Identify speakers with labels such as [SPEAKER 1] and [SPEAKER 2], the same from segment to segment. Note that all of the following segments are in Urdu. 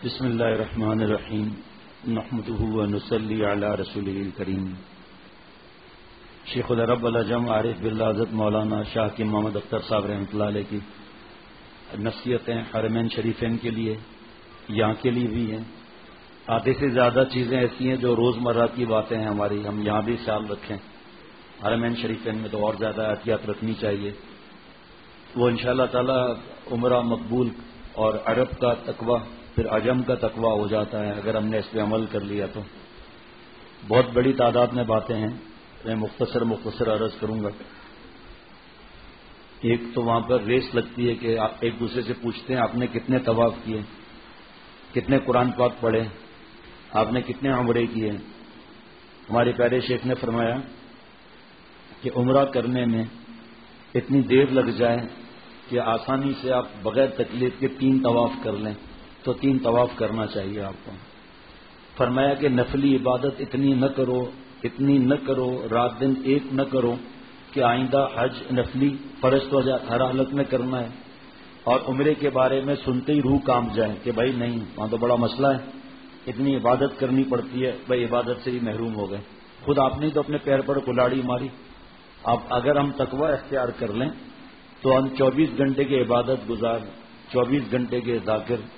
[SPEAKER 1] بسم اللہ الرحمن الرحیم نحمده ونصلی علی رسوله الکریم. شیخ العرب العجم عارف باللہ حضرت مولانا شاہ کی محمد اختر صاحب رحمۃ اللہ علیہ کی نصیحتیں حرمین شریفین کے لیے یہاں کے لیے بھی ہیں. آدھے سے زیادہ چیزیں ایسی ہیں جو روزمرہ کی باتیں ہیں ہماری، ہم یہاں بھی خیال رکھیں. حرمین شریفین میں تو اور زیادہ احتیاط رکھنی چاہیے. وہ انشاءاللہ تعالی عمرہ مقبول اور عرب کا تقوی پھر عجم کا تقوی ہو جاتا ہے اگر ہم نے اس پہ عمل کر لیا تو. بہت بڑی تعداد میں باتیں ہیں، میں مختصر عرض کروں گا. ایک تو وہاں پر ریس لگتی ہے کہ آپ ایک دوسرے سے پوچھتے ہیں آپ نے کتنے طواف کیے، کتنے قرآن پاک پڑھے، آپ نے کتنے عمرے کیے. ہمارے پیارے شیخ نے فرمایا کہ عمرہ کرنے میں اتنی دیر لگ جائے کہ آسانی سے آپ بغیر تکلیف کے 3 طواف کر لیں تو 3 طواف کرنا چاہیے آپ کو. فرمایا کہ نفلی عبادت اتنی نہ کرو رات دن ایک نہ کرو کہ آئندہ حج نفلی فرض تو ہر حالت میں کرنا ہے اور عمرے کے بارے میں سنتے ہی روح کانپ جائے کہ بھائی نہیں وہاں تو بڑا مسئلہ ہے، اتنی عبادت کرنی پڑتی ہے، بھائی عبادت سے ہی محروم ہو گئے. خود آپ نے تو اپنے پیر پر کلاڑی ماری. اگر ہم تقوی اختیار کر لیں تو ہم 24 گھنٹے کے عبادت گزار، 24 گھنٹے کے ذاکر،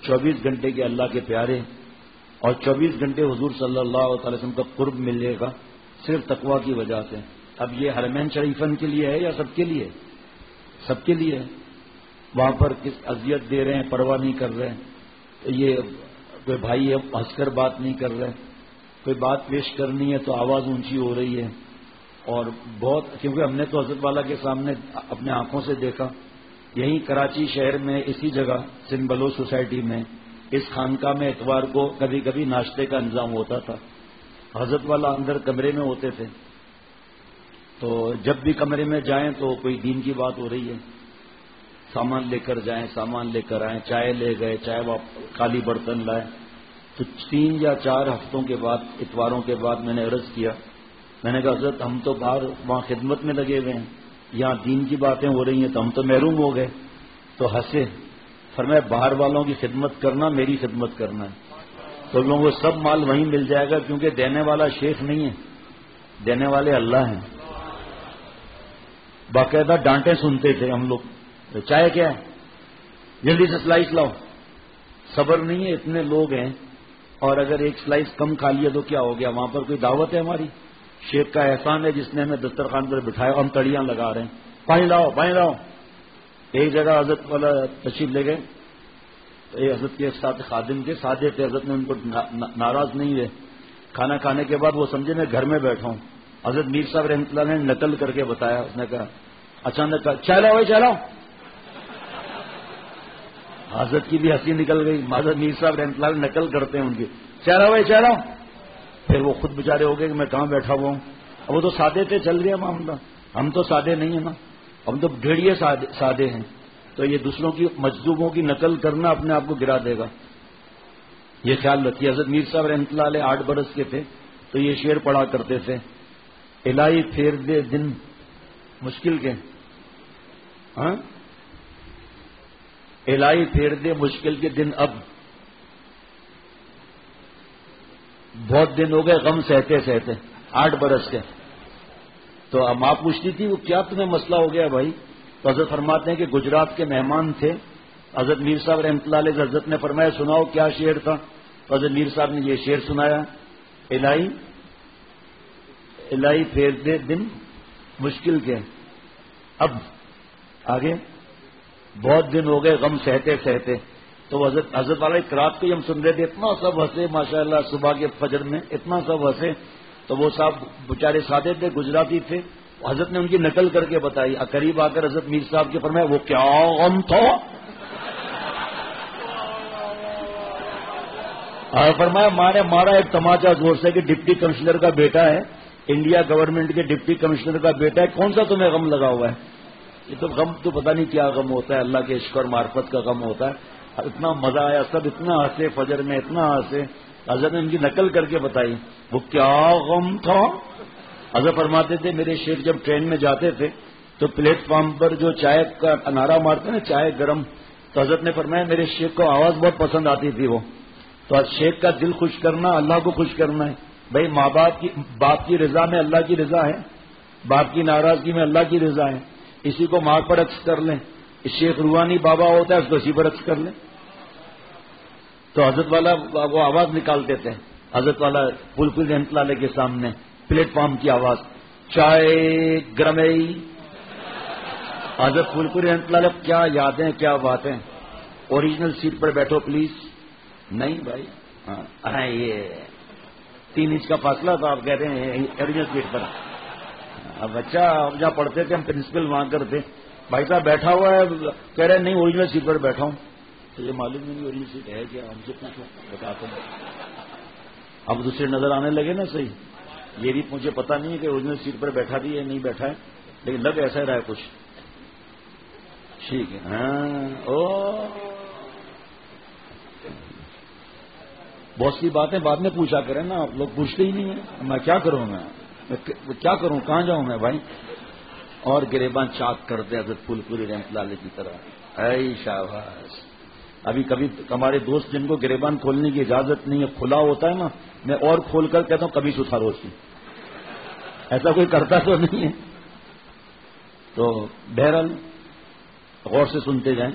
[SPEAKER 1] 24 گھنٹے کے اللہ کے پیارے اور 24 گھنٹے حضور صلی اللہ علیہ وسلم کا قرب ملے گا صرف تقوی کی وجہ سے. اب یہ حرمین شریفن کے لیے ہے یا سب کے لیے؟ سب کے لیے. وہاں پر کس اذیت دے رہے ہیں، پرواہ نہیں کر رہے. یہ کوئی بھائی ہنس کر بات نہیں کر رہے، کوئی بات پیش کرنی ہے تو آواز اونچی ہو رہی ہے. اور بہت کیونکہ ہم نے تو حضرت والا کے سامنے اپنے آنکھوں سے دیکھا، یہیں کراچی شہر میں اسی جگہ سندھ بلوچ سوسائٹی میں اس خانقاہ میں اتوار کو کبھی کبھی ناشتے کا انتظام ہوتا تھا. حضرت والا اندر کمرے میں ہوتے تھے تو جب بھی کمرے میں جائیں تو کوئی دین کی بات ہو رہی ہے، سامان لے کر جائیں، سامان لے کر آئیں، چائے لے گئے، چائے خالی برتن لائے. تو 3 یا 4 ہفتوں کے بعد اتواروں کے بعد میں نے عرض کیا، میں نے کہا حضرت ہم تو باہر وہاں خدمت میں لگے ہوئے ہیں، یہاں دین کی باتیں ہو رہی ہیں تو ہم تو محروم ہو گئے. تو ہنسے. فرمایا باہر والوں کی خدمت کرنا میری خدمت کرنا ہے. تو لوگوں کو سب مال وہیں مل جائے گا کیونکہ دینے والا شیخ نہیں ہے، دینے والے اللہ ہیں. باقاعدہ ڈانٹیں سنتے تھے ہم لوگ، چائے کیا ہے، جلدی سے سلائس لاؤ. صبر نہیں ہے، اتنے لوگ ہیں اور اگر ایک سلائس کم کھا لیا تو کیا ہو گیا؟ وہاں پر کوئی دعوت ہے ہماری؟ شیخ کا احسان ہے جس نے ہمیں دسترخوان پر بٹھایا، ہم تڑیاں لگا رہے ہیں، پانی لاؤ پانی لاؤ. ایک جگہ حضرت والا تشریف لے گئے، یہ حضرت کے ساتھ خادم کے سادے تھے، حضرت نے ان کو ناراض نہیں ہوئے. کھانا کھانے کے بعد وہ سمجھے میں گھر میں بیٹھا ہوں. حضرت میر صاحب رحمۃ اللہ نے نقل کر کے بتایا، اس نے کہا اچانک کہا چائے لاؤ چائے لاؤ. حضرت کی بھی ہنسی نکل گئی. حضرت میر صاحب رحمۃ اللہ نے نقل کرتے ہیں ان کی، چائے لاؤ چائے لاؤ. پھر وہ خود بےچارے ہو گئے کہ میں کہاں بیٹھا ہوا ہوں. اب وہ تو سادے تھے، چل گیا معاملہ. ہم تو سادے نہیں ہیں نا، ہم تو ڈھیڑیے سادے ہیں. تو یہ دوسروں کی مجذوبوں کی نقل کرنا اپنے آپ کو گرا دے گا، یہ خیال رکھیے. حضرت میر صاحب رحمۃ اللہ علیہ 8 برس کے تھے تو یہ شعر پڑھا کرتے تھے، الہی پھیر دے دن مشکل کے، ہاں الہی پھیر دے مشکل کے دن، اب بہت دن ہو گئے غم سہتے سہتے. 8 برس کے. تو ماں پوچھتی تھی وہ کیا تمہیں مسئلہ ہو گیا بھائی؟ تو حضرت فرماتے ہیں کہ گجرات کے مہمان تھے حضرت میر صاحب رحمۃ اللہ علیہ. حضرت نے فرمایا سناؤ کیا شعر تھا؟ تو حضرت میر صاحب نے یہ شعر سنایا، الہی پھیر دے دن مشکل کے، اب آگے بہت دن ہو گئے غم سہتے سہتے. تو حضرت والا ایک رات کو ہی ہم سن رہے تھے، اتنا سب ہنسے ماشاءاللہ، صبح کے فجر میں اتنا سب ہنسے. تو وہ صاحب بیچارے سادے تھے، گجراتی تھے. حضرت نے ان کی نقل کر کے بتائی. قریب آ کر حضرت میر صاحب کے فرمایا وہ کیا غم تھا؟ فرمایا مانے مارا ایک تماچا زور سے کہ ڈپٹی کمشنر کا بیٹا ہے، انڈیا گورنمنٹ کے ڈپٹی کمشنر کا بیٹا ہے، کون سا تمہیں غم لگا ہوا ہے؟ یہ تو غم تو پتہ نہیں کیا غم ہوتا ہے، اللہ کے عشق اور معرفت کا غم ہوتا ہے. اتنا مزہ آیا، سب اتنا ہنسے، فجر میں اتنا ہنسے. حضرت نے ان کی نقل کر کے بتائی وہ کیا غم تھا. حضرت فرماتے تھے میرے شیخ جب ٹرین میں جاتے تھے تو پلیٹ فارم پر جو چائے کا انارا مارتے نا، چائے گرم تو حضرت نے فرمایا میرے شیخ کو آواز بہت پسند آتی تھی وہ، تو شیخ کا دل خوش کرنا اللہ کو خوش کرنا ہے. بھائی ماں باپ کی رضا میں اللہ کی رضا ہے، باپ کی ناراضگی میں اللہ کی رضا ہے. اسی کو ماں پر عکس کر لیں. شیخ روحانی بابا ہوتا ہے اس کو اسی پر عکس کر لیں. تو حضرت والا وہ آواز نکالتے تھے، حضرت والا پھول پھول رحمت اللہ علیہ کے سامنے پلیٹ فارم کی آواز، چائے گرمئی. حضرت پھول پھول رحمت اللہ علیہ کیا یادیں کیا باتیں. اوریجنل سیٹ پر بیٹھو پلیز. نہیں بھائی ہاں یہ 3 انچ کا فاصلہ تھا، آپ کہتے ہیں اوریجنل سیٹ پر. بچہ جہاں پڑھتے تھے ہم پرنسپل وہاں کرتے، بھائی صاحب بیٹھا ہوا ہے، کہہ رہے نہیں اوریجنل سیٹ پر بیٹھا ہوں. تو یہ معلوم نہیں اوریجنل سیٹ ہے کیا، ہم سے پوچھو بتاتے ہیں. اب دوسرے نظر آنے لگے نا صحیح. یہ بھی مجھے پتا نہیں ہے کہ اوریجنل سیٹ پر بیٹھا بھی ہے نہیں بیٹھا ہے، لیکن لگ ایسا رہا ہے کچھ. ٹھیک ہے ہاں. او بہت سی باتیں بعد میں پوچھا کریں نا، آپ لوگ پوچھتے ہی نہیں ہیں. میں کیا کروں، میں کیا کروں، کہاں جاؤں میں بھائی. اور گریباں چاک کرتے حضرت پھول پوری رحمت اللہ علیہ کی طرح. اے شاباش. ابھی کبھی ہمارے دوست جن کو گریبان کھولنے کی اجازت نہیں ہے، کھلا ہوتا ہے نا، میں اور کھول کر کہتا ہوں کبھی سدھارو اس کی. ایسا کوئی کرتا تو نہیں ہے. تو بہرحال غور سے سنتے جائیں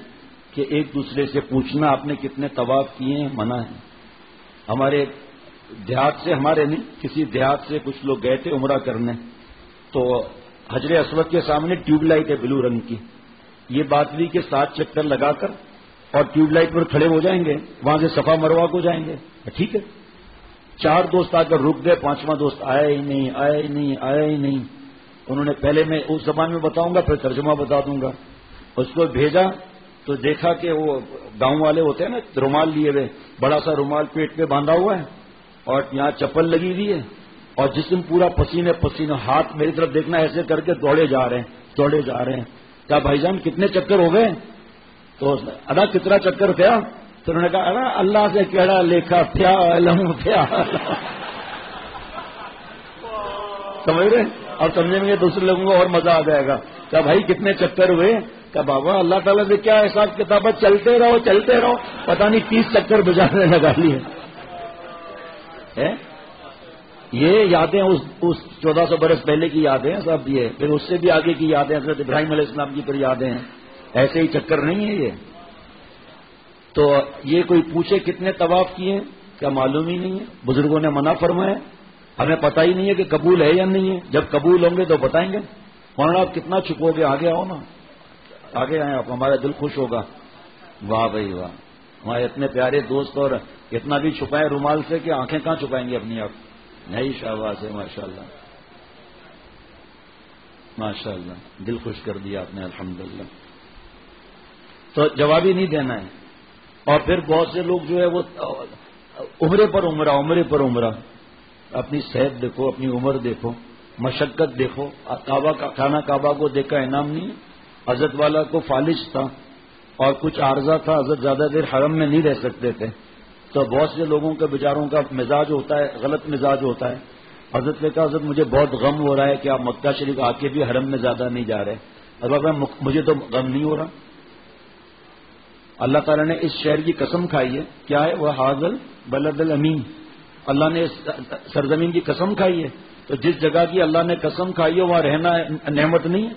[SPEAKER 1] کہ ایک دوسرے سے پوچھنا آپ نے کتنے طواف کیے ہیں منع ہے. ہمارے دیہات سے، ہمارے نہیں کسی دیہات سے کچھ لوگ گئے تھے عمرہ کرنے، تو حجر اسود کے سامنے ٹیوب لائٹ ہے بلو رنگ کی. یہ بات بھی کہ 7 چکر لگا کر اور ٹیوب لائٹ پر کھڑے ہو جائیں گے، وہاں سے صفا مروہ کو جائیں گے. ٹھیک ہے. 4 دوست آ کر رک گئے، 5واں دوست آیا ہی نہیں آیا ہی نہیں آیا ہی نہیں. انہوں نے پہلے میں اس زبان میں بتاؤں گا پھر ترجمہ بتا دوں گا. اس کو بھیجا تو دیکھا کہ وہ گاؤں والے ہوتے ہیں نا رومال لیے ہوئے، بڑا سا رومال پیٹ پہ باندھا ہوا ہے اور یہاں چپل لگی ہوئی ہے اور جسم پورا پسینے پسینہ، ہاتھ میری طرف دیکھنا ایسے کر کے دوڑے جا رہے ہیں. کہا بھائی جان کتنے چکر ہو گئے؟ تو ادا کتنا چکر تھا؟ تو انہوں نے کہا ارا اللہ سے کیڑا لیکھا پیا علم پیا. سمجھ رہے؟ اور سمجھیں گے دوسرے لوگوں کو اور مزہ آ جائے گا. کہا بھائی کتنے چکر ہوئے؟ کہا بابا اللہ تعالیٰ سے کیا حساب کتاب، چلتے رہو. پتہ نہیں 30 چکر بجانے لگا لیے. یہ یادیں اس 1400 برس پہلے کی یادیں ہیں سب. یہ پھر اس سے بھی آگے کی یادیں حضرت ابراہیم علیہ السلام کی پر یادیں ہیں. ایسے ہی چکر نہیں ہے یہ. تو یہ کوئی پوچھے کتنے طواف کیے کیا معلوم ہی نہیں ہے. بزرگوں نے منع فرمایا. ہمیں پتہ ہی نہیں ہے کہ قبول ہے یا نہیں ہے. جب قبول ہوں گے تو بتائیں گے. مولانا آپ کتنا چھپو گے؟ آگے آؤ نا، آگے آئیں آپ، ہمارا دل خوش ہوگا. واہ بھائی واہ، ہمارے اتنے پیارے دوست اور اتنا بھی چھپائے رومال سے کہ آنکھیں کہاں چھپائیں گے اپنی آپ. نہیں شاباش ہے ماشاء اللہ ماشاء اللہ. دل خوش کر دیا آپ نے الحمدللہ. تو جواب ہی نہیں دینا ہے. اور پھر بہت سے لوگ جو ہے وہ عمرے پر عمرہ. اپنی صحت دیکھو، اپنی عمر دیکھو، مشقت دیکھو. کھانا کعبہ کو دیکھا انعام نہیں. حضرت والا کو فالج تھا اور کچھ عارضہ تھا، حضرت زیادہ دیر حرم میں نہیں رہ سکتے تھے. تو بہت سے لوگوں کے بیچاروں کا مزاج ہوتا ہے، غلط مزاج ہوتا ہے. حضرت نے کہا حضرت مجھے بہت غم ہو رہا ہے کہ آپ مکہ شریف آ کے بھی حرم میں زیادہ نہیں جا رہے. اب مجھے تو غم نہیں ہو رہا. اللہ تعالیٰ نے اس شہر کی قسم کھائی ہے. کیا ہے وہ؟ حاضل بلد الامین. اللہ نے اس سرزمین کی قسم کھائی ہے. تو جس جگہ کی اللہ نے قسم کھائی ہے وہاں رہنا نعمت نہیں ہے.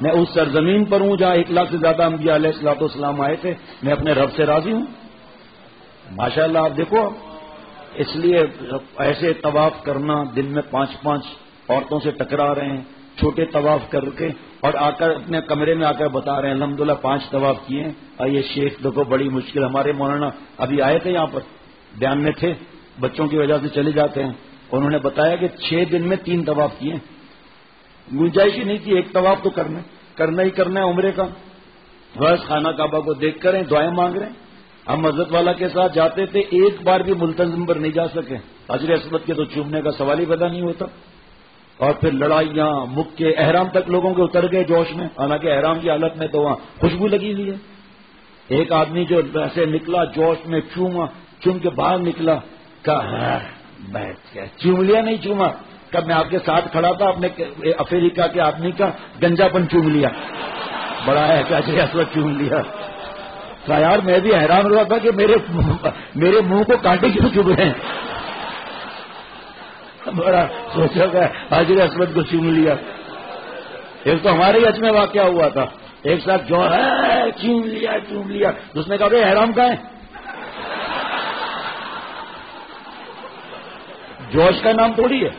[SPEAKER 1] میں اس سرزمین پر ہوں جہاں 1 لاکھ سے زیادہ انبیاء علیہ الصلوۃ والسلام آئے تھے. میں اپنے رب سے راضی ہوں. ماشاء اللہ. آپ دیکھو، اس لیے ایسے طواف کرنا، دن میں 5 عورتوں سے ٹکرا رہے ہیں چھوٹے طواف کر کے، اور آ کر اپنے کمرے میں آ کر بتا رہے ہیں الحمدللہ 5 طواف کیے ہیں. اور یہ شیخ دیکھو بڑی مشکل. ہمارے مولانا ابھی آئے تھے یہاں پر، بیان میں تھے، بچوں کی وجہ سے چلے جاتے ہیں. انہوں نے بتایا کہ 6 دن میں 3 طواف کیے. گنجائش ہی نہیں تھی. 1 طواف تو کرنا ہی کرنا ہے عمرے کا. بس خانہ کعبہ کو دیکھ کر دعائیں مانگ رہے ہیں. ہم حضرت والا کے ساتھ جاتے تھے، ایک بار بھی ملتزم پر نہیں جا سکے. حجر اسود کے تو چومنے کا سوال ہی پیدا نہیں ہوتا. اور پھر لڑائیاں، مکے، احرام تک لوگوں کے اتر گئے جوش میں. حالانکہ احرام کی حالت میں تو وہاں خوشبو لگی ہوئی ہے. ایک آدمی جو ایسے نکلا جوش میں، چوم کے باہر نکلا، کہا بیٹھ گیا. چوم لیا نہیں چوما. کب میں آپ کے ساتھ کھڑا تھا، اپنے افریقہ کے آدمی کا گنجا پن چوم لیا. بڑا ہے کہ حجر اسود چوم لیا. کہا یار میں بھی حیران ہوا تھا کہ میرے منہ کو کانٹے کیوں چبھ رہے ہیں. بڑا سوچا کہ حاجر اسود کو چوم لیا. ایک تو ہمارے حج میں واقعہ ہوا تھا, ایک ساتھ جو ہے چوم لیا. اس نے کہا بھائی احرام کہاں ہے؟ جوش کا نام تھوڑی ہے.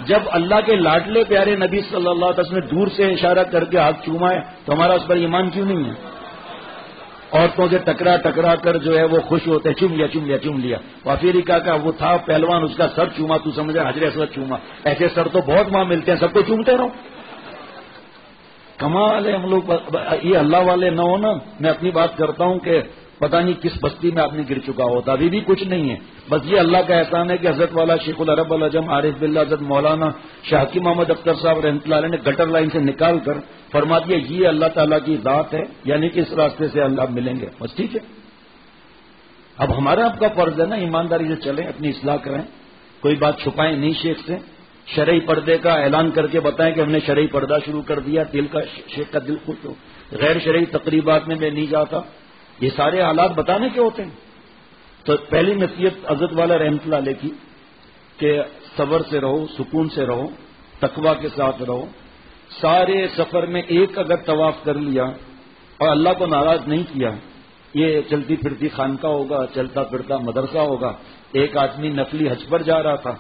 [SPEAKER 1] جب اللہ کے لاڈلے پیارے نبی صلی اللہ علیہ وسلم نے دور سے اشارہ کر کے ہاتھ چوما ہے تو ہمارا اس پر ایمان کیوں نہیں ہے؟ عورتوں سے ٹکرا کر جو ہے وہ خوش ہوتے ہیں, چوم لیا. وافیریکا کا وہ تھا پہلوان, اس کا سر چوما, تو سمجھے حجر اسود چوما. ایسے سر تو بہت وہاں ملتے ہیں, سب کو چومتے رہو. کمال ہے ہم لوگ. یہ اللہ والے نہ ہو نا, میں اپنی بات کرتا ہوں کہ پتہ نہیں کس بستی میں آدمی گر چکا ہوتا. ابھی بھی کچھ نہیں ہے, بس یہ اللہ کا احسان ہے کہ حضرت والا شیخ العرب العجم عارف باللہ حضرت مولانا شاہکی محمد اختر صاحب رحمۃ اللہ علیہ نے گٹر لائن سے نکال کر فرما دیا یہ اللہ تعالیٰ کی ذات ہے, یعنی کہ اس راستے سے اللہ ملیں گے. بس ٹھیک ہے. اب ہمارا آپ کا فرض ہے نا ایمانداری سے چلیں, اپنی اصلاح کریں, کوئی بات چھپائیں نہیں شیخ سے. شرعی پردے کا اعلان کر کے بتائیں کہ ہم نے شرعی پردہ شروع کر دیا, دل کا شیخ کا دل خوش ہو. غیر شرعی تقریبات میں نہیں جاتا. یہ سارے حالات بتانے کے ہوتے ہیں. تو پہلی نصیحت حضرت والا رحمۃ اللہ علیہ کی کہ صبر سے رہو, سکون سے رہو, تقوی کے ساتھ رہو. سارے سفر میں ایک اگر طواف کر لیا اور اللہ کو ناراض نہیں کیا, یہ چلتی پھرتی خانقاہ ہوگا, چلتا پھرتا مدرسہ ہوگا. ایک آدمی نفلی حج پر جا رہا تھا,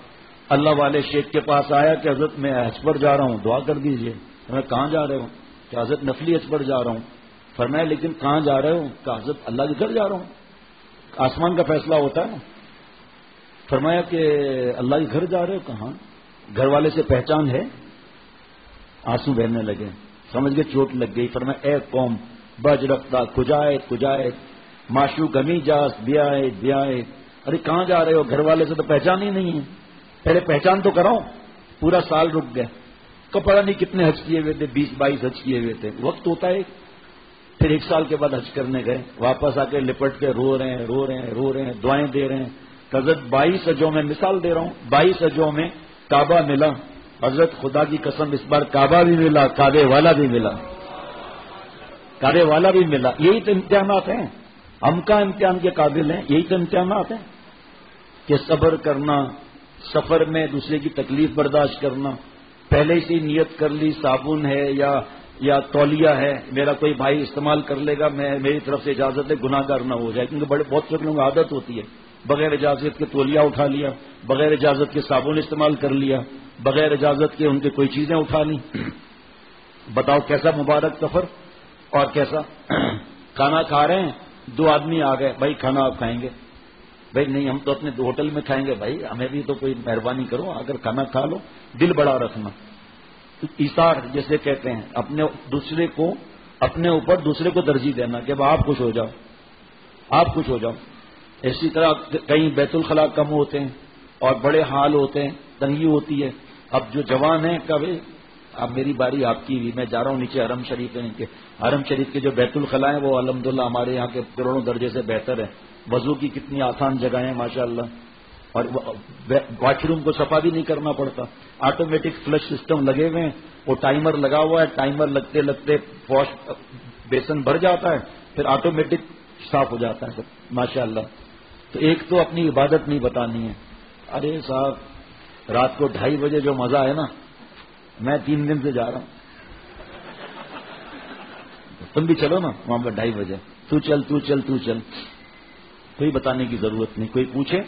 [SPEAKER 1] اللہ والے شیخ کے پاس آیا کہ حضرت میں حج پر جا رہا ہوں, دعا کر دیجئے. میں کہاں جا رہے ہوں؟ کہ حضرت نفلی حج پر جا رہا ہوں. فرمایا لیکن کہاں جا رہے ہو؟ کہ حضرت اللہ کے گھر جا رہا ہوں. آسمان کا فیصلہ ہوتا ہے نا. فرمایا کہ اللہ کے گھر جا رہے ہو؟ کہاں؟ گھر والے سے پہچان ہے؟ آنسو بہنے لگے, سمجھ کے چوٹ لگ گئی. فرمایا اے قوم بج رفتہ کجائے معشوق امی جاس بیائے. ارے کہاں جا رہے ہو؟ گھر والے سے تو پہچان ہی نہیں ہے. پہلے پہچان تو کراؤ. پورا سال رک گئے. کپڑا نہیں کتنے حج کیے ہوئے تھے, 20-22 حج کیے ہوئے تھے. وقت ہوتا ہے. پھر 1 سال کے بعد حج کرنے گئے, واپس آ کے لپٹ کے رو رہے ہیں, دعائیں دے رہے ہیں. حضرت 22 حجوں میں, مثال دے رہا ہوں, 22 حجوں میں کعبہ ملا. حضرت خدا کی قسم اس بار کعبہ بھی ملا, کعبے والا بھی ملا. یہی تو امتحانات ہیں. ہم کا امتحان کے قابل ہیں. یہی تو امتحانات ہیں کہ صبر کرنا, سفر میں دوسرے کی تکلیف برداشت کرنا. پہلے سے نیت کر لی صابن ہے یا تولیہ ہے, میرا کوئی بھائی استعمال کر لے گا, میری طرف سے اجازت ہے, گناہ گار نہ ہو جائے. کیونکہ بہت سے لوگوں کو عادت ہوتی ہے, بغیر اجازت کے تولیہ اٹھا لیا, بغیر اجازت کے صابن استعمال کر لیا, بغیر اجازت کے ان کی کوئی چیزیں اٹھا لی. بتاؤ کیسا مبارک سفر اور کیسا. کھانا کھا رہے ہیں, 2 آدمی آ گئے, بھائی کھانا آپ کھائیں گے؟ بھائی نہیں, ہم تو اپنے ہوٹل میں کھائیں گے. بھائی ہمیں بھی تو کوئی مہربانی کرو, اگر کھانا کھا لو. دل بڑا رکھنا, ایثار جیسے کہتے ہیں, اپنے اوپر دوسرے کو ترجیح دینا کہ آپ خوش ہو جاؤ. اسی طرح کئی بیت الخلاء کم ہوتے ہیں اور بڑے حال ہوتے ہیں, تنگی ہوتی ہے. اب جو جوان ہیں کبھی اب میری باری آپ کی بھی, میں جا رہا ہوں نیچے حرم شریف کے. حرم شریف کے جو بیت الخلاء ہیں وہ الحمدللہ ہمارے یہاں کے کروڑوں درجے سے بہتر ہے. وضو کی کتنی آسان جگہیں ہیں ماشاءاللہ, اور واش روم کو صفا بھی نہیں کرنا پڑتا. آٹومیٹک فلش سسٹم لگے ہوئے ہیں, وہ ٹائمر لگا ہوا ہے, ٹائمر لگتے لگتے واش بیسن بھر جاتا ہے, پھر آٹومیٹک صاف ہو جاتا ہے سب ماشاءاللہ. تو ایک تو اپنی عبادت نہیں بتانی ہے. ارے صاحب رات کو 2:30 بجے جو مزہ ہے نا, میں 3 دن سے جا رہا ہوں, تم بھی چلو نا وہاں پر 2:30 بجے. تو چل. کوئی بتانے کی ضرورت نہیں. کوئی پوچھے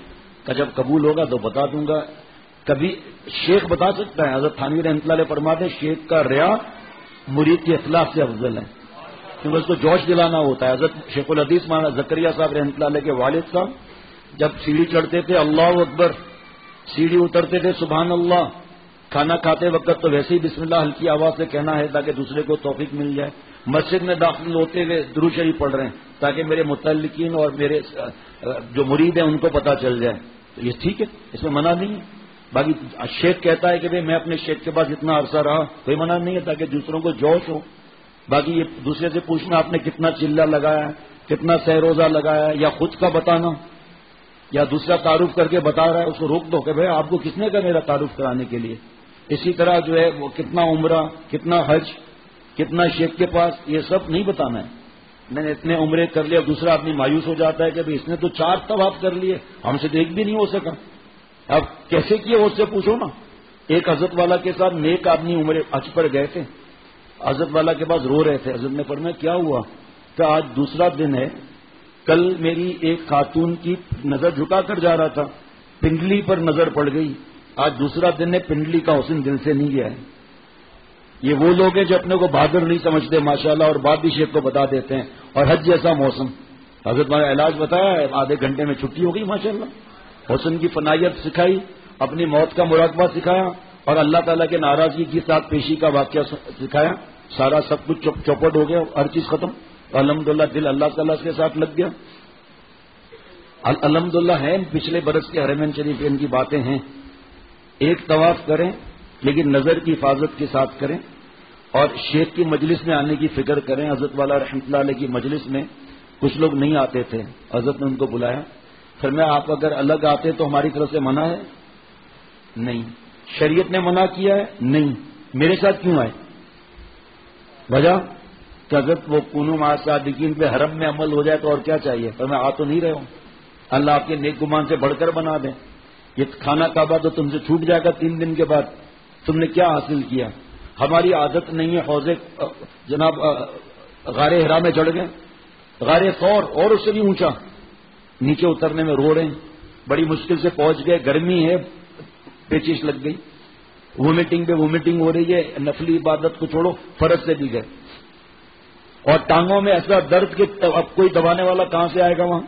[SPEAKER 1] کہ جب قبول ہوگا تو بتا دوں گا. کبھی شیخ بتا سکتا ہے. حضرت تھانوی رحمۃ اللہ علیہ فرماتے ہیں شیخ کا ریا مرید کے اخلاق سے افضل ہے, کیونکہ اس کو جوش دلانا ہوتا ہے. حضرت شیخ الحدیث مولانا زکریہ صاحب رحمۃ اللہ علیہ کے والد صاحب جب سیڑھی چڑھتے تھے اللہ اکبر, سیڑھی اترتے تھے سبحان اللہ, کھانا کھاتے وقت تو ویسے ہی بسم اللہ ہلکی آواز سے کہنا ہے تاکہ دوسرے کو توفیق مل جائے. مسجد میں داخل ہوتے ہوئے درود شریف پڑھ رہے ہیں تاکہ میرے متعلقین اور میرے جو مرید ہیں ان کو پتہ چل جائے. تو یہ ٹھیک ہے, اس میں منع نہیں ہے. باقی شیخ کہتا ہے کہ بھئی میں اپنے شیخ کے پاس اتنا عرصہ رہا, کوئی منع نہیں ہے تاکہ دوسروں کو جوش ہو. باقی یہ دوسرے سے پوچھنا آپ نے کتنا چلہ لگایا ہے, کتنا سہ روزہ لگایا ہے, یا خود کا بتانا یا دوسرا تعارف کر کے بتا رہا ہے, اس کو روک دو کہ بھئی آپ کو کس نے کہا میرا تعارف کرانے کے لیے. اسی طرح جو ہے وہ کتنا عمرہ, کتنا حج, کتنا شیخ کے پاس, یہ سب نہیں بتانا ہے. میں نے اتنے عمرے کر لیے. اب دوسرا آدمی مایوس ہو جاتا ہے کہ بھائی اس نے تو 4 طواف کر لیے, ہم سے تو ایک بھی نہیں ہو سکا. اب کیسے کیے اس سے پوچھو نا. ایک حضرت والا کے ساتھ نیک آدمی عمرے حج پر گئے تھے. حضرت والا کے پاس رو رہے تھے. حضرت نے فرمایا کیا ہوا؟ کہ آج دوسرا دن ہے, کل میری ایک خاتون کی نظر جھکا کر جا رہا تھا, پنڈلی پر نظر پڑ گئی. آج دوسرا دن ہے, پنڈلی کا حسن دل سے نہیں گیا ہے. یہ وہ لوگ ہیں جو اپنے کو بہادر نہیں سمجھتے ماشاءاللہ, اور بات بھی شیخ کو بتا دیتے ہیں. اور حج جیسا موسم, حضرت نے علاج بتایا ہے, آدھے گھنٹے میں چھٹی ہو گئی ماشاءاللہ. حسن کی فنائیت سکھائی, اپنی موت کا مراقبہ سکھایا, اور اللہ تعالیٰ کے ناراضگی کے ساتھ پیشی کا واقعہ سکھایا. سارا سب کچھ چوپٹ ہو گیا, ہر چیز ختم. الحمدللہ دل اللہ تعالیٰ کے ساتھ لگ گیا. الحمدللہ ہے پچھلے برس کے حرمین شریف ان کی باتیں ہیں. ایک طواف کریں لیکن نظر کی حفاظت کے ساتھ کریں, اور شیخ کی مجلس میں آنے کی فکر کریں. حضرت والا رحمۃ اللہ علیہ کی مجلس میں کچھ لوگ نہیں آتے تھے, حضرت نے ان کو بلایا. پھر میں آپ اگر الگ آتے تو ہماری طرف سے منع ہے؟ نہیں. شریعت نے منع کیا ہے؟ نہیں. میرے ساتھ کیوں آئے؟ وجہ کہ حضرت وہ کونو مع الصادقین پہ حرم میں عمل ہو جائے تو اور کیا چاہیے. پر میں آ تو نہیں رہا ہوں, اللہ آپ کے نیک گمان سے بڑھ کر بنا دیں. یہ خانہ کعبہ تو تم سے چھوٹ جائے گا 3 دن کے بعد. تم نے کیا حاصل کیا؟ ہماری عادت نہیں ہے حوض جناب غار حرا میں چڑھ گئے, غار ثور اور اس سے بھی اونچا, نیچے اترنے میں رو رہے ہیں. بڑی مشکل سے پہنچ گئے, گرمی ہے, پیچش لگ گئی, وومیٹنگ پہ وومیٹنگ ہو رہی ہے. نفلی عبادت کو چھوڑو, فرض سے بھی گئے, اور ٹانگوں میں ایسا درد کہ اب کوئی دبانے والا کہاں سے آئے گا وہاں.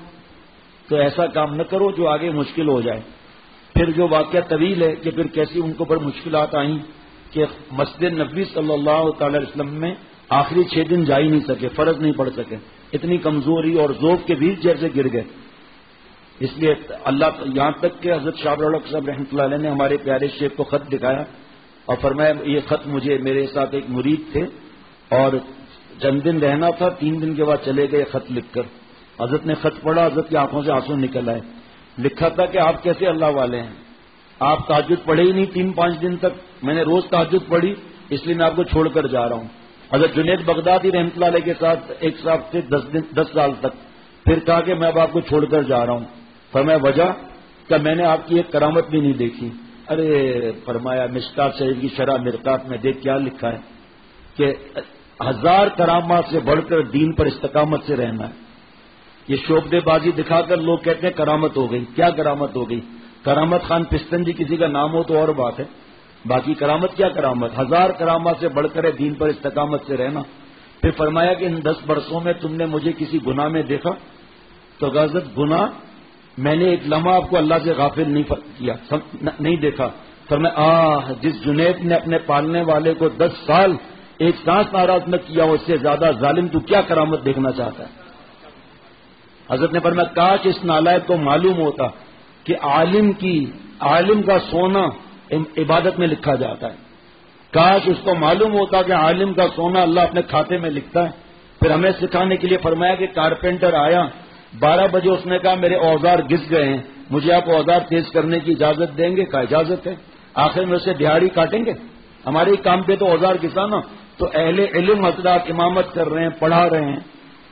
[SPEAKER 1] تو ایسا کام نہ کرو جو آگے مشکل ہو جائے. پھر جو واقعہ طویل ہے کہ پھر کیسی ان کو پر مشکلات آئیں کہ مسجد نبوی صلی اللہ تعالی علیہ وسلم میں آخری 6 دن جا ہی نہیں سکے, فرض نہیں پڑھ سکے. اتنی کمزوری اور ذوق کے بیچ جیسے گر گئے. اس لیے اللہ یہاں تک کہ حضرت شاہ الحق صاحب رحمۃ اللہ علیہ نے ہمارے پیارے شیخ کو خط دکھایا اور فرمایا یہ خط مجھے, میرے ساتھ ایک مرید تھے اور چند دن رہنا تھا, 3 دن کے بعد چلے گئے خط لکھ کر. حضرت نے خط پڑھا, حضرت کی آنکھوں سے آنسو نکل آئے. لکھا تھا کہ آپ کیسے اللہ والے ہیں, آپ تہجد پڑھے ہی نہیں 3-5 دن تک. میں نے روز تہجد پڑھی, اس لیے میں آپ کو چھوڑ کر جا رہا ہوں. حضرت جنید بغدادی رحمۃ اللہ علیہ کے ساتھ ایک ساتھ تھے 10 سال تک. پھر کہا کہ میں اب آپ کو چھوڑ کر جا رہا ہوں. فرمایا وجہ کہ میں نے آپ کی ایک کرامت بھی نہیں دیکھی. ارے فرمایا مشکات شریف کی شرح مرقات میں دیکھ کیا لکھا ہے کہ 1000 کرامات سے بڑھ کر دین پر استقامت سے رہنا ہے. یہ شعبدے بازی دکھا کر لوگ کہتے ہیں کرامت ہو گئی. کیا کرامت ہو گئی؟ کرامت خان پستن جی کسی کا نام ہو تو اور بات ہے, باقی کرامت کیا کرامت. 1000 کرامات سے بڑھ کر دین پر استقامت سے رہنا. پھر فرمایا کہ ان 10 برسوں میں تم نے مجھے کسی گناہ میں دیکھا؟ تو غلط گناہ میں نے ایک لمحہ آپ کو اللہ سے غافل نہیں دیکھا. فرمایا جس جنید نے اپنے پالنے والے کو 10 سال ایک سانس ناراض نہ کیا, اس سے زیادہ ظالم تو کیا کرامت دیکھنا چاہتا ہے. حضرت نے فرمایا کاش اس نالائق کو معلوم ہوتا کہ عالم کا سونا عبادت میں لکھا جاتا ہے. کاش اس کو معلوم ہوتا کہ عالم کا سونا اللہ اپنے کھاتے میں لکھتا ہے. پھر ہمیں سکھانے کے لیے فرمایا کہ کارپینٹر آیا 12 بجے, اس نے کہا میرے اوزار گھس گئے ہیں, مجھے آپ اوزار تیز کرنے کی اجازت دیں گے؟ کہا اجازت ہے. آخر میں اسے دہاڑی کاٹیں گے؟ ہمارے کام پہ تو اوزار گھسانا. تو اہل علم حضرات امامت کر رہے ہیں, پڑھا رہے ہیں,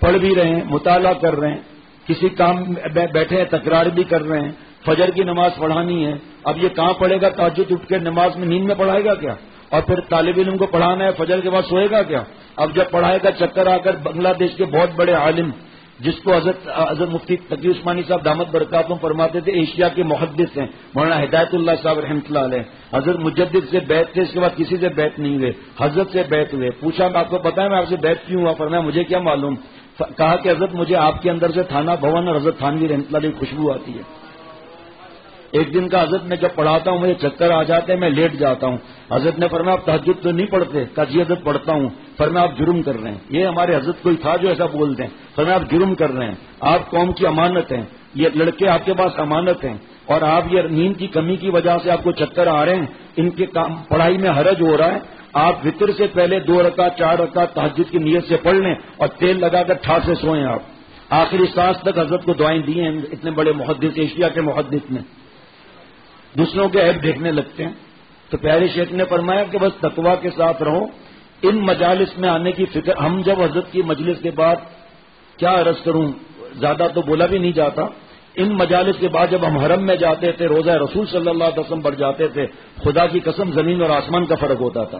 [SPEAKER 1] پڑھ بھی رہے ہیں, مطالعہ کر رہے ہیں, کسی کام میں بیٹھے ہیں تکرار بھی کر رہے ہیں, فجر کی نماز پڑھانی ہے. اب یہ کہاں پڑھے گا؟ تہجد اٹھ کے نماز میں نیند میں پڑھائے گا کیا؟ اور پھر طالب علم کو پڑھانا ہے فجر کے بعد سوئے گا کیا؟ اب جب پڑھائے گا چکر آ کر بنگلہ دیش کے بہت بڑے عالم جس کو حضرت مفتی تقی عثمانی صاحب دامت برکاتہم فرماتے تھے ایشیا کے محدث ہیں, مولانا ہدایت اللہ صاحب رحمۃ اللہ علیہ, حضرت مجدد سے بیعت تھے, اس کے بعد کسی سے بیعت نہیں ہوئے, حضرت سے بیعت ہوئے. پوچھا آپ کو پتا ہے میں آپ سے بیعت کیوں ہوا؟ فرمایا مجھے کیا معلوم. کہا کہ حضرت مجھے آپ کے اندر سے تھانہ بھون اور حضرت تھانوی رحمۃ اللہ علیہ خوشبو آتی ہے. ایک دن کا حضرت میں جب پڑھاتا ہوں مجھے چکر آ جاتے ہیں, میں لیٹ جاتا ہوں. حضرت نے فرمایا آپ تہجد تو نہیں پڑھتے؟ کہا جی حضرت پڑھتا ہوں. فرمایا آپ جرم کر رہے ہیں. یہ ہمارے حضرت کوئی تھا جو ایسا بولتے ہیں. فرمایا آپ جرم کر رہے ہیں, آپ قوم کی امانت ہیں, یہ لڑکے آپ کے پاس امانت ہیں, اور آپ یہ نیند کی کمی کی وجہ سے آپ کو چکر آ رہے ہیں, ان کے پڑھائی میں حرج ہو رہا ہے. آپ وطر سے پہلے 2 رکعت 4 رکعت تہجد کی نیت سے پڑھ لیں اور تیل لگا کر ٹھا سے سوئیں. آپ آخری سانس تک حضرت کو دعائیں دی ہیں اتنے بڑے محدث, ایشیا کے محدث نے. دوسروں کے عیب دیکھنے لگتے ہیں. تو پیارے شیخ نے فرمایا کہ بس تقویٰ کے ساتھ رہو. ان مجالس میں آنے کی فکر, ہم جب حضرت کی مجلس کے بعد کیا عرض کروں، زیادہ تو بولا بھی نہیں جاتا. ان مجالس کے بعد جب ہم حرم میں جاتے تھے، روضہ رسول صلی اللہ علیہ وسلم پر جاتے تھے، خدا کی قسم زمین اور آسمان کا فرق ہوتا تھا.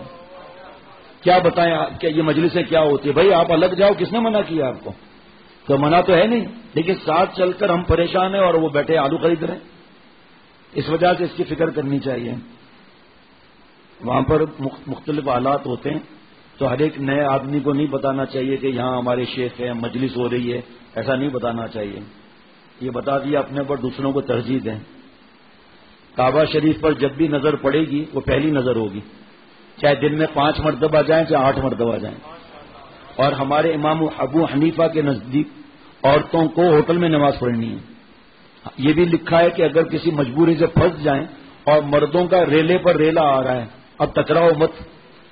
[SPEAKER 1] کیا بتائیں کہ یہ مجلسیں کیا ہوتی ہے؟ بھائی آپ الگ جاؤ، کس نے منع کیا آپ کو؟ تو منع تو ہے نہیں، لیکن ساتھ چل کر ہم پریشان ہیں اور وہ بیٹھے آلو خرید رہے ہیں. اس وجہ سے اس کی فکر کرنی چاہیے. وہاں پر مختلف حالات ہوتے ہیں، تو ہر ایک نئے آدمی کو نہیں بتانا چاہیے کہ یہاں ہمارے شیخ ہیں، مجلس ہو رہی ہے، ایسا نہیں بتانا چاہیے. یہ بتا دیا اپنے پر، دوسروں کو ترجیح دیں. کعبہ شریف پر جب بھی نظر پڑے گی وہ پہلی نظر ہوگی، چاہے دن میں 5 مرتبہ جائیں چاہے 8 مرتبہ جائیں. اور ہمارے امام ابو حنیفہ کے نزدیک عورتوں کو ہوٹل میں نماز پڑھنی ہے. یہ بھی لکھا ہے کہ اگر کسی مجبوری سے پھنس جائیں اور مردوں کا ریلے پر ریلا آ رہا ہے، اب ٹکراؤ مت.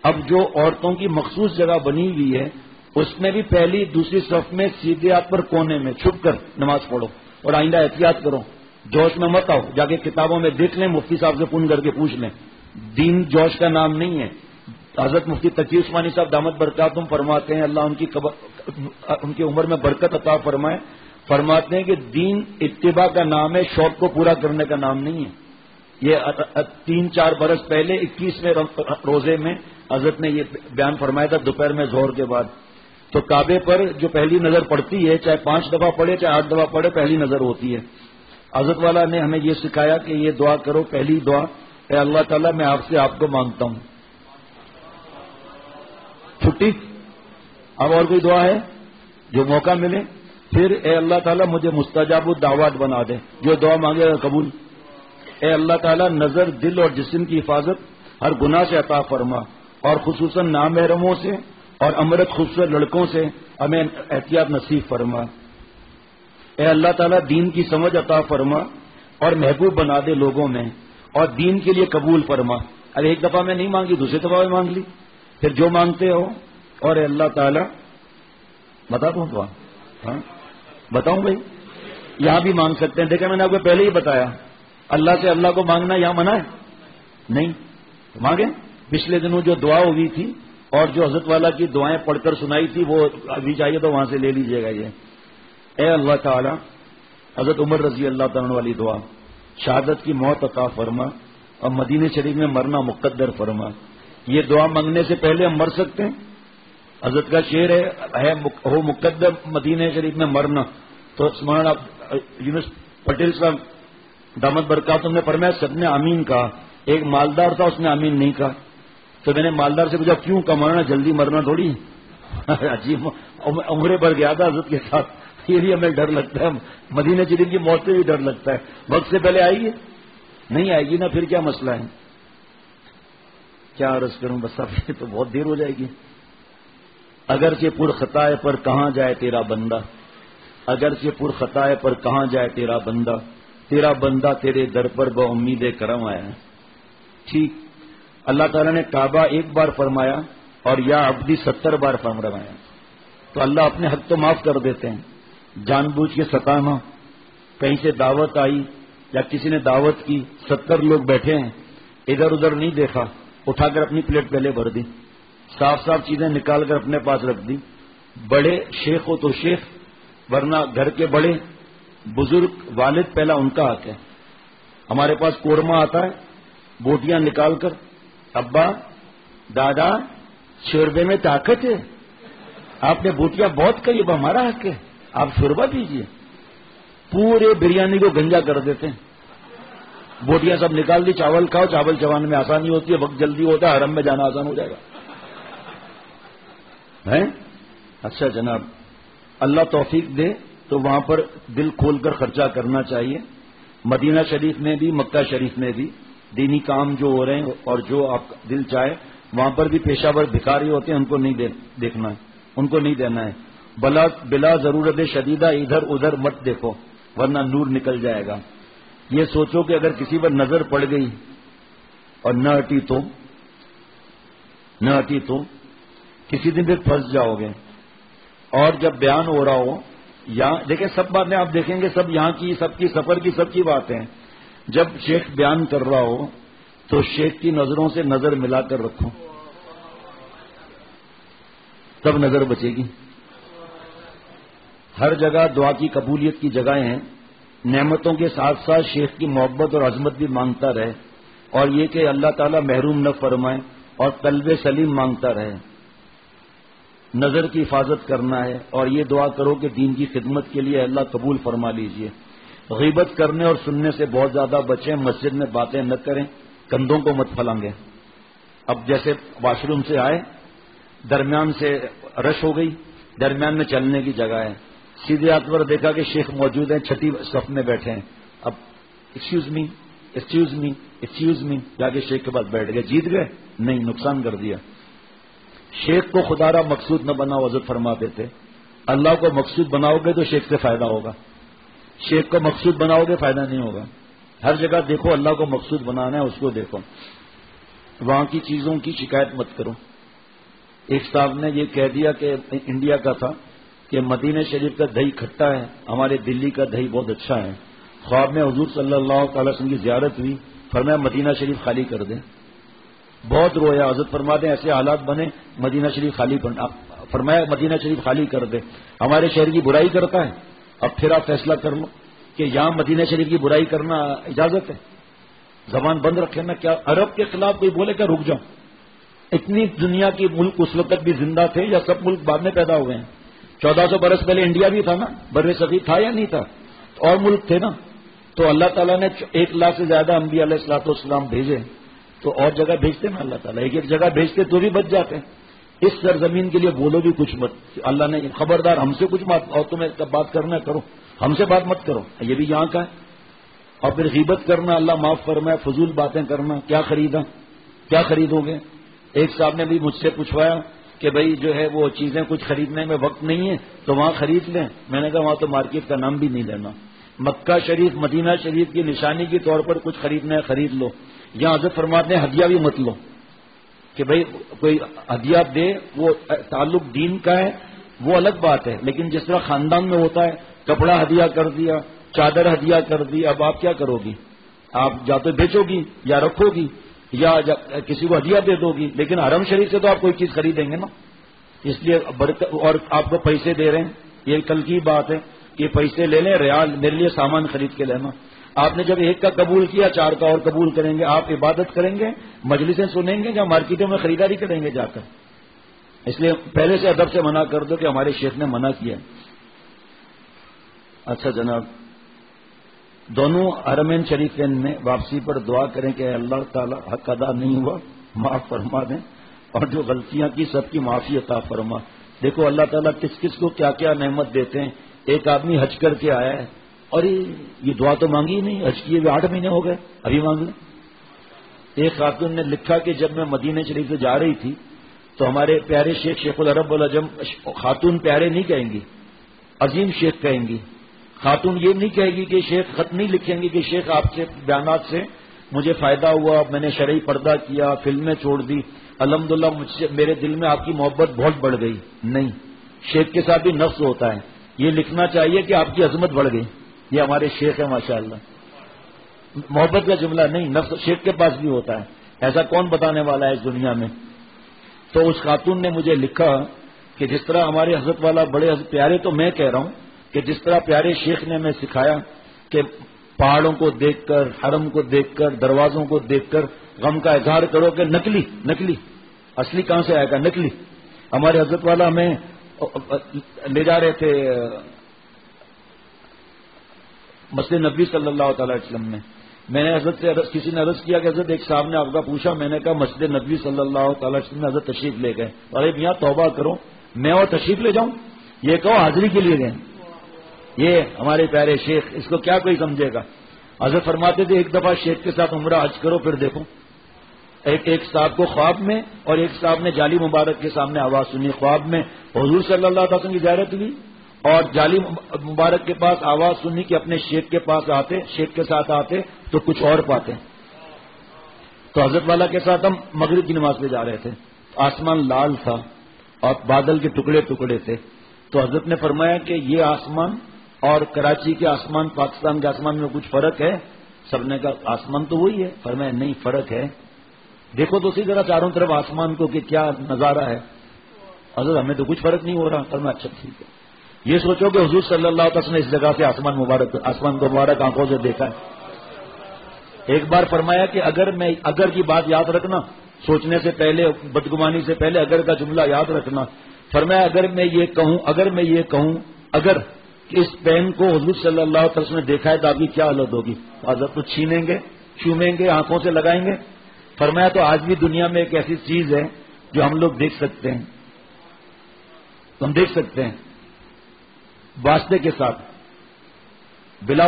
[SPEAKER 1] اب جو عورتوں کی مخصوص جگہ بنی ہوئی ہے اس میں بھی پہلی دوسری صف میں سیدھے ہاتھ پر کونے میں چھپ کر نماز پڑھو. اور آئندہ احتیاط کرو، جوش میں مت آؤ. جا کے کتابوں میں دیکھ لیں، مفتی صاحب سے فون کر کے پوچھ لیں. دین جوش کا نام نہیں ہے. حضرت مفتی تقی عثمانی صاحب دامت برکاتہم فرماتے ہیں، اللہ ان کی عمر میں برکت عطا فرمائے، فرماتے ہیں کہ دین اتباع کا نام ہے، شوق کو پورا کرنے کا نام نہیں ہے. یہ 3-4 برس پہلے 21ویں روزے میں حضرت نے یہ بیان فرمایا تھا دوپہر میں ظہر کے بعد. تو کعبے پر جو پہلی نظر پڑتی ہے، چاہے 5 دفعہ پڑھے چاہے 8 دفعہ پڑھے، پہلی نظر ہوتی ہے. حضرت والا نے ہمیں یہ سکھایا کہ یہ دعا کرو، پہلی دعا، اے اللہ تعالیٰ میں آپ سے آپ کو مانگتا ہوں. چھٹی اب اور کوئی دعا ہے جو موقع ملے؟ پھر اے اللہ تعالیٰ مجھے مستجاب الدعوات بنا دے، جو دعا مانگے گا قبول. اے اللہ تعالیٰ نظر، دل اور جسم کی حفاظت ہر گناہ سے عطا فرما، اور خصوصاً نامحرموں سے اور امرت خوبصورت لڑکوں سے ہمیں احتیاط نصیب فرما. اے اللہ تعالیٰ دین کی سمجھ عطا فرما اور محبوب بنا دے لوگوں میں، اور دین کے لیے قبول فرما. اب ایک دفعہ میں نہیں مانگی، دوسری دفعہ میں مانگ لی، پھر جو مانگتے ہو. اور اے اللہ تعالیٰ بتا دوں دعا؟ ہاں بتاؤں بھائی، یہاں بھی مانگ سکتے ہیں. دیکھیں میں نے آپ کو پہلے ہی بتایا، اللہ سے اللہ کو مانگنا یہاں منع ہے نہیں. مانگیں. پچھلے دنوں جو دعا ہوئی تھی اور جو حضرت والا کی دعائیں پڑھ کر سنائی تھی وہ ابھی چاہیے تو وہاں سے لے لیجئے گا. یہ اے اللہ تعالی حضرت عمر رضی اللہ تعالیٰ والی دعا، شہادت کی موت عطا فرما اور مدینہ شریف میں مرنا مقدر فرما. یہ دعا مانگنے سے پہلے ہم مر سکتے ہیں. حضرت کا شعر ہے ہو مقدر مدینہ شریف میں مرنا. تو مولانا یونس پٹیل صاحب دامت برکاتہم نے فرمایا سب نے آمین کہا. ایک مالدار تھا، اس نے آمین نہیں کہا. تو میں نے مالدار سے پوچھا کیوں؟ کا مرنا جلدی مرنا تھوڑی. عجیب عمرے پر گیا تھا حضرت کے ساتھ، یہ بھی ہمیں ڈر لگتا ہے. مدینہ شریف کی موت سے بھی ڈر لگتا ہے. وقت سے پہلے آئے گی نہیں آئے گی نا، پھر کیا مسئلہ ہے؟ کیا عرض کروں، بس اب تو بہت دیر ہو جائے گی. اگرچہ پر خطائے پر کہاں جائے تیرا بندہ، اگرچہ پر خطائے پر کہاں جائے تیرا بندہ، تیرا بندہ تیرے در پر با امید کرم آیا ہے. ٹھیک، اللہ تعالیٰ نے کعبہ ایک بار فرمایا اور یا عبدی 70 بار فرمایا. تو اللہ اپنے حق تو معاف کر دیتے ہیں. جان بوجھ کے ستانا، کہیں سے دعوت آئی یا کسی نے دعوت کی، 70 لوگ بیٹھے ہیں، ادھر ادھر نہیں دیکھا، اٹھا کر اپنی پلیٹ پہلے بھر دی، صاف صاف چیزیں نکال کر اپنے پاس رکھ دی. بڑے شیخ ہو تو شیخ، ورنہ گھر کے بڑے بزرگ والد پہلا ان کا حق ہے. ہمارے پاس قورمہ آتا ہے، بوٹیاں نکال کر، ابا دادا شوربے میں طاقت ہے، آپ نے بوٹیاں بہت کری، اب ہمارا حق ہے، آپ شوربہ دیجیے. پورے بریانی کو گنجا کر دیتے ہیں. بوٹیاں سب نکال دی، چاول کھاؤ، چاول چبانے میں آسانی ہوتی ہے، وقت جلدی ہوتا ہے، حرم میں جانا آسان ہو جائے گا. اچھا جناب، اللہ توفیق دے تو وہاں پر دل کھول کر خرچہ کرنا چاہیے. مدینہ شریف میں بھی مکہ شریف میں بھی دینی کام جو ہو رہے ہیں اور جو آپ کا دل چاہے، وہاں پر بھی پیشہ ور بھکاری ہوتے ہیں، ان کو نہیں دیکھنا ہے، ان کو نہیں دینا ہے. بلا ضرورت شدیدہ ادھر ادھر مت دیکھو ورنہ نور نکل جائے گا. یہ سوچو کہ اگر کسی پر نظر پڑ گئی اور نہ ہٹی تو کسی دن پھر پھنس جاؤ گے. اور جب بیان ہو رہا ہو، یہاں دیکھیں سب باتیں آپ دیکھیں گے، سب یہاں کی، سب کی سفر کی، سب کی باتیں. جب شیخ بیان کر رہا ہو تو شیخ کی نظروں سے نظر ملا کر رکھو، تب نظر بچے گی. ہر جگہ دعا کی قبولیت کی جگہیں ہیں. نعمتوں کے ساتھ ساتھ شیخ کی محبت اور عظمت بھی مانگتا رہے, اور یہ کہ اللہ تعالیٰ محروم نہ فرمائے, اور قلب سلیم مانگتا رہے. نظر کی حفاظت کرنا ہے, اور یہ دعا کرو کہ دین کی خدمت کے لیے اللہ قبول فرما لیجئے. غیبت کرنے اور سننے سے بہت زیادہ بچیں. مسجد میں باتیں نہ کریں, کندھوں کو مت پھلانگیں. اب جیسے واش روم سے آئے, درمیان سے رش ہو گئی, درمیان میں چلنے کی جگہ ہے, سیدھے ہاتھ پر دیکھا کہ شیخ موجود ہیں, چھٹی صف میں بیٹھے ہیں. اب excuse me, excuse me, excuse me, جا کے شیخ کے پاس بیٹھ گئے. جیت گئے؟ نہیں, نقصان کر دیا. شیخ کو خدا را مقصود نہ بناؤ, حضرت فرماتے تھے. اللہ کو مقصود بناؤ گے تو شیخ سے فائدہ ہوگا. شیخ کو مقصود بناؤ گے فائدہ نہیں ہوگا. ہر جگہ دیکھو اللہ کو مقصود بنانا ہے, اس کو دیکھو. وہاں کی چیزوں کی شکایت مت کرو. ایک صاحب نے یہ کہہ دیا کہ انڈیا کا تھا کہ مدینہ شریف کا دہی کھٹا ہے, ہمارے دلی کا دہی بہت اچھا ہے. خواب میں حضور صلی اللہ تعالی وسلم کی زیارت ہوئی, فرمایا مدینہ شریف خالی کر دیں. بہت رویا. حضرت فرماتے ہیں ایسے حالات بنے مدینہ شریف خالی کرنا. فرمایا مدینہ شریف خالی کر دے. ہمارے شہر کی برائی کرتا ہے, اب پھر آپ فیصلہ کر لو کہ یہاں مدینہ شریف کی برائی کرنا اجازت ہے. زبان بند رکھے نا. کیا عرب کے خلاف کوئی بولے کہ رک جاؤ؟ اتنی دنیا کی ملک اس وقت بھی زندہ تھے یا سب ملک بعد میں پیدا ہوئے ہیں؟ 1400 برس پہلے انڈیا بھی تھا نا, بر صغیر تھا یا نہیں تھا؟ اور ملک تھے نا. تو اللہ تعالیٰ نے 1 لاکھ سے زیادہ انبیاء علیہ الصلوۃ والسلام بھیجے, تو اور جگہ بھیجتے نا اللہ تعالیٰ. ایک جگہ بھیجتے تو بھی بچ جاتے. اس سرزمین کے لیے بولو بھی کچھ مت. اللہ نے خبردار ہم سے کچھ مت, اور تمہیں بات کرنا کرو, ہم سے بات مت کرو. یہ بھی یہاں کا ہے. اور پھر غیبت کرنا اللہ معاف فرمائے, فضول باتیں کرنا. کیا خریدا, کیا خریدو گے؟ ایک صاحب نے بھی مجھ سے پوچھوایا کہ بھائی جو ہے وہ چیزیں کچھ خریدنے میں وقت نہیں ہے تو وہاں خرید لیں. میں نے کہا وہاں تو مارکیٹ کا نام بھی نہیں لینا. مکہ شریف مدینہ شریف کی نشانی کے طور پر کچھ خریدنا ہے خرید لو. یہاں حضرت فرماتے ہیں ہدیہ بھی مت لو کہ بھائی کوئی ہدیہ دے, وہ تعلق دین کا ہے وہ الگ بات ہے, لیکن جس طرح خاندان میں ہوتا ہے کپڑا ہدیہ کر دیا, چادر ہدیہ کر دی, اب آپ کیا کرو گی؟ آپ یا تو بیچو گی یا رکھو گی یا کسی کو ہدیہ دے دو گی, لیکن حرم شریف سے تو آپ کوئی چیز خریدیں گے نا. اس لیے اور آپ کو پیسے دے رہے ہیں, یہ کل کی بات ہے کہ پیسے لے لیں, ریال میرے لیے سامان خرید کے لینا. آپ نے جب 1 کا قبول کیا 4 کا اور قبول کریں گے. آپ عبادت کریں گے, مجلسیں سنیں گے, یا مارکیٹوں میں خریداری کریں گے جا کر؟ اس لیے پہلے سے ادب سے منع کر دو کہ ہمارے شیخ نے منع کیا. اچھا جناب, دونوں حرمین شریفین میں واپسی پر دعا کریں کہ اللہ تعالیٰ حق ادا نہیں ہوا معاف فرما دیں, اور جو غلطیاں کی سب کی معافی عطا فرما. دیکھو اللہ تعالیٰ کس کس کو کیا کیا نعمت دیتے ہیں. ایک آدمی حج کر کے آیا ہے, اور یہ دعا تو مانگی ہی نہیں, حج کیے ہوئے 8 مہینے ہو گئے, ابھی مانگ لیں. ایک خاتون نے لکھا کہ جب میں مدینہ شریف سے جا رہی تھی تو ہمارے پیارے شیخ شیخ العرب والعجم, خاتون پیارے نہیں کہیں گی, عظیم شیخ کہیں گی. خاتون یہ نہیں کہے گی کہ شیخ, خط نہیں لکھیں گی کہ شیخ آپ کے بیانات سے مجھے فائدہ ہوا, میں نے شرعی پردہ کیا, فلمیں چھوڑ دی, الحمدللہ مجھ سے میرے دل میں آپ کی محبت بہت بڑھ گئی. نہیں, شیخ کے ساتھ بھی نفس ہوتا ہے. یہ لکھنا چاہیے کہ آپ کی عظمت بڑھ گئی. یہ ہمارے شیخ ہیں ماشاءاللہ. محبت کا جملہ نہیں, نفس شیخ کے پاس بھی ہوتا ہے. ایسا کون بتانے والا ہے اس دنیا میں؟ تو اس خاتون نے مجھے لکھا کہ جس طرح ہمارے حضرت والا بڑے پیارے, تو میں کہہ رہا ہوں کہ جس طرح پیارے شیخ نے ہمیں سکھایا کہ پہاڑوں کو دیکھ کر, حرم کو دیکھ کر, دروازوں کو دیکھ کر غم کا اظہار کرو کہ نکلی نکلی, اصلی کہاں سے آئے گا؟ نکلی. ہمارے حضرت والا ہمیں لے جا رہے تھے مسجد نبی صلی اللہ تعالی وسلم میں نے حضرت سے کسی نے عرض کیا کہ حضرت ایک صاحب نے آپ کا پوچھا. میں نے کہا مسجد نبی صلی اللہ تعالی وسلم میں حضرت تشریف لے گئے. ارے میاں توبہ کرو, میں اور تشریف لے جاؤں؟ یہ کہو حاضری کے لیے گئے. یہ ہمارے پیارے شیخ, اس کو کیا کوئی سمجھے گا؟ حضرت فرماتے تھے ایک دفعہ شیخ کے ساتھ عمرہ حج کرو پھر دیکھو. ایک صاحب کو خواب میں اور ایک صاحب نے جالی مبارک کے سامنے آواز سنی. خواب میں حضور صلی اللہ علیہ وسلم کی زیارت ہوئی, اور جالی مبارک کے پاس آواز سنی کہ اپنے شیخ کے پاس آتے, شیخ کے ساتھ آتے تو کچھ اور پاتے. تو حضرت والا کے ساتھ ہم مغرب کی نماز پہ جا رہے تھے, آسمان لال تھا اور بادل کے ٹکڑے ٹکڑے تھے. تو حضرت نے فرمایا کہ یہ آسمان اور کراچی کے آسمان, پاکستان کے آسمان میں کچھ فرق ہے؟ سب نے کہا آسمان تو وہی ہے. فرمایا نہیں, فرق ہے. دیکھو تو اسی طرح چاروں طرف آسمان کو کہ کیا نظارہ ہے. حضرت ہمیں تو کچھ فرق نہیں ہو رہا. فرمایا اچھا ٹھیک ہے. یہ سوچو کہ حضور صلی اللہ علیہ وسلم نے اس جگہ سے آسمان کو مبارک آنکھوں سے دیکھا ہے. ایک بار فرمایا کہ اگر کی بات یاد رکھنا، سوچنے سے پہلے، بدگمانی سے پہلے اگر کا جملہ یاد رکھنا. فرمایا اگر میں یہ کہوں اگر کہ اس پین کو حضور صلی اللہ علیہ وسلم نے دیکھا ہے تو آپ کی کیا حالت ہوگی؟ حضرت تو چھینیں گے، چومیں گے، آنکھوں سے لگائیں گے. فرمایا تو آج بھی دنیا میں ایک ایسی چیز ہے جو ہم لوگ دیکھ سکتے ہیں، ہم دیکھ سکتے ہیں واسطے کے ساتھ، بلا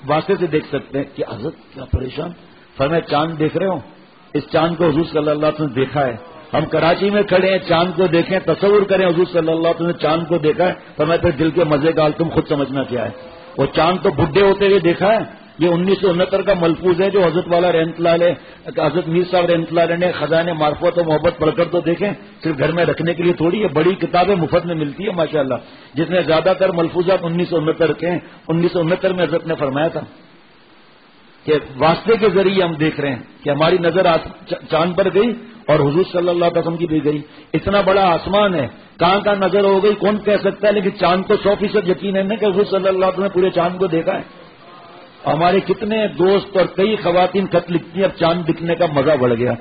[SPEAKER 1] واسطے سے دیکھ سکتے ہیں کہ حضرت کیا پریشان. فرمایا چاند دیکھ رہے ہو؟ اس چاند کو حضور صلی اللہ علیہ وسلم نے دیکھا ہے. ہم کراچی میں کھڑے ہیں، چاند کو دیکھیں، تصور کریں حضور صلی اللہ علیہ وسلم نے چاند کو دیکھا ہے. فرمایا پھر دل کے مزے کا حال تم خود سمجھنا کیا ہے. وہ چاند تو بڈھے ہوتے ہوئے دیکھا ہے. یہ 1969 کا ملفوظ ہے جو حضرت والا رحمۃ اللہ علیہ، حضرت میر صاحب رحمۃ اللہ علیہ نے خزانے معرفت و محبت پڑھ کر تو دیکھیں، صرف گھر میں رکھنے کے لیے تھوڑی ہے. بڑی کتابیں مفت میں ملتی ہے ماشاءاللہ، جس میں زیادہ تر ملفوظات 1969 کے ہیں. 1969 میں حضرت نے فرمایا تھا کہ واسطے کے ذریعے ہم دیکھ رہے ہیں کہ ہماری نظر چاند پر گئی اور حضور صلی اللہ علیہ وسلم کی بھی گئی. اتنا بڑا آسمان ہے، کہاں نظر ہو گئی کون کہہ سکتا ہے، لیکن چاند کو 100% یقین ہے نا کہ حضور صلی اللہ علیہ وسلم نے پورے چاند کو دیکھا ہے. ہمارے کتنے دوست اور کئی خواتین خط لکھتی ہیں اب چاند دکھنے کا مزہ بڑھ گیا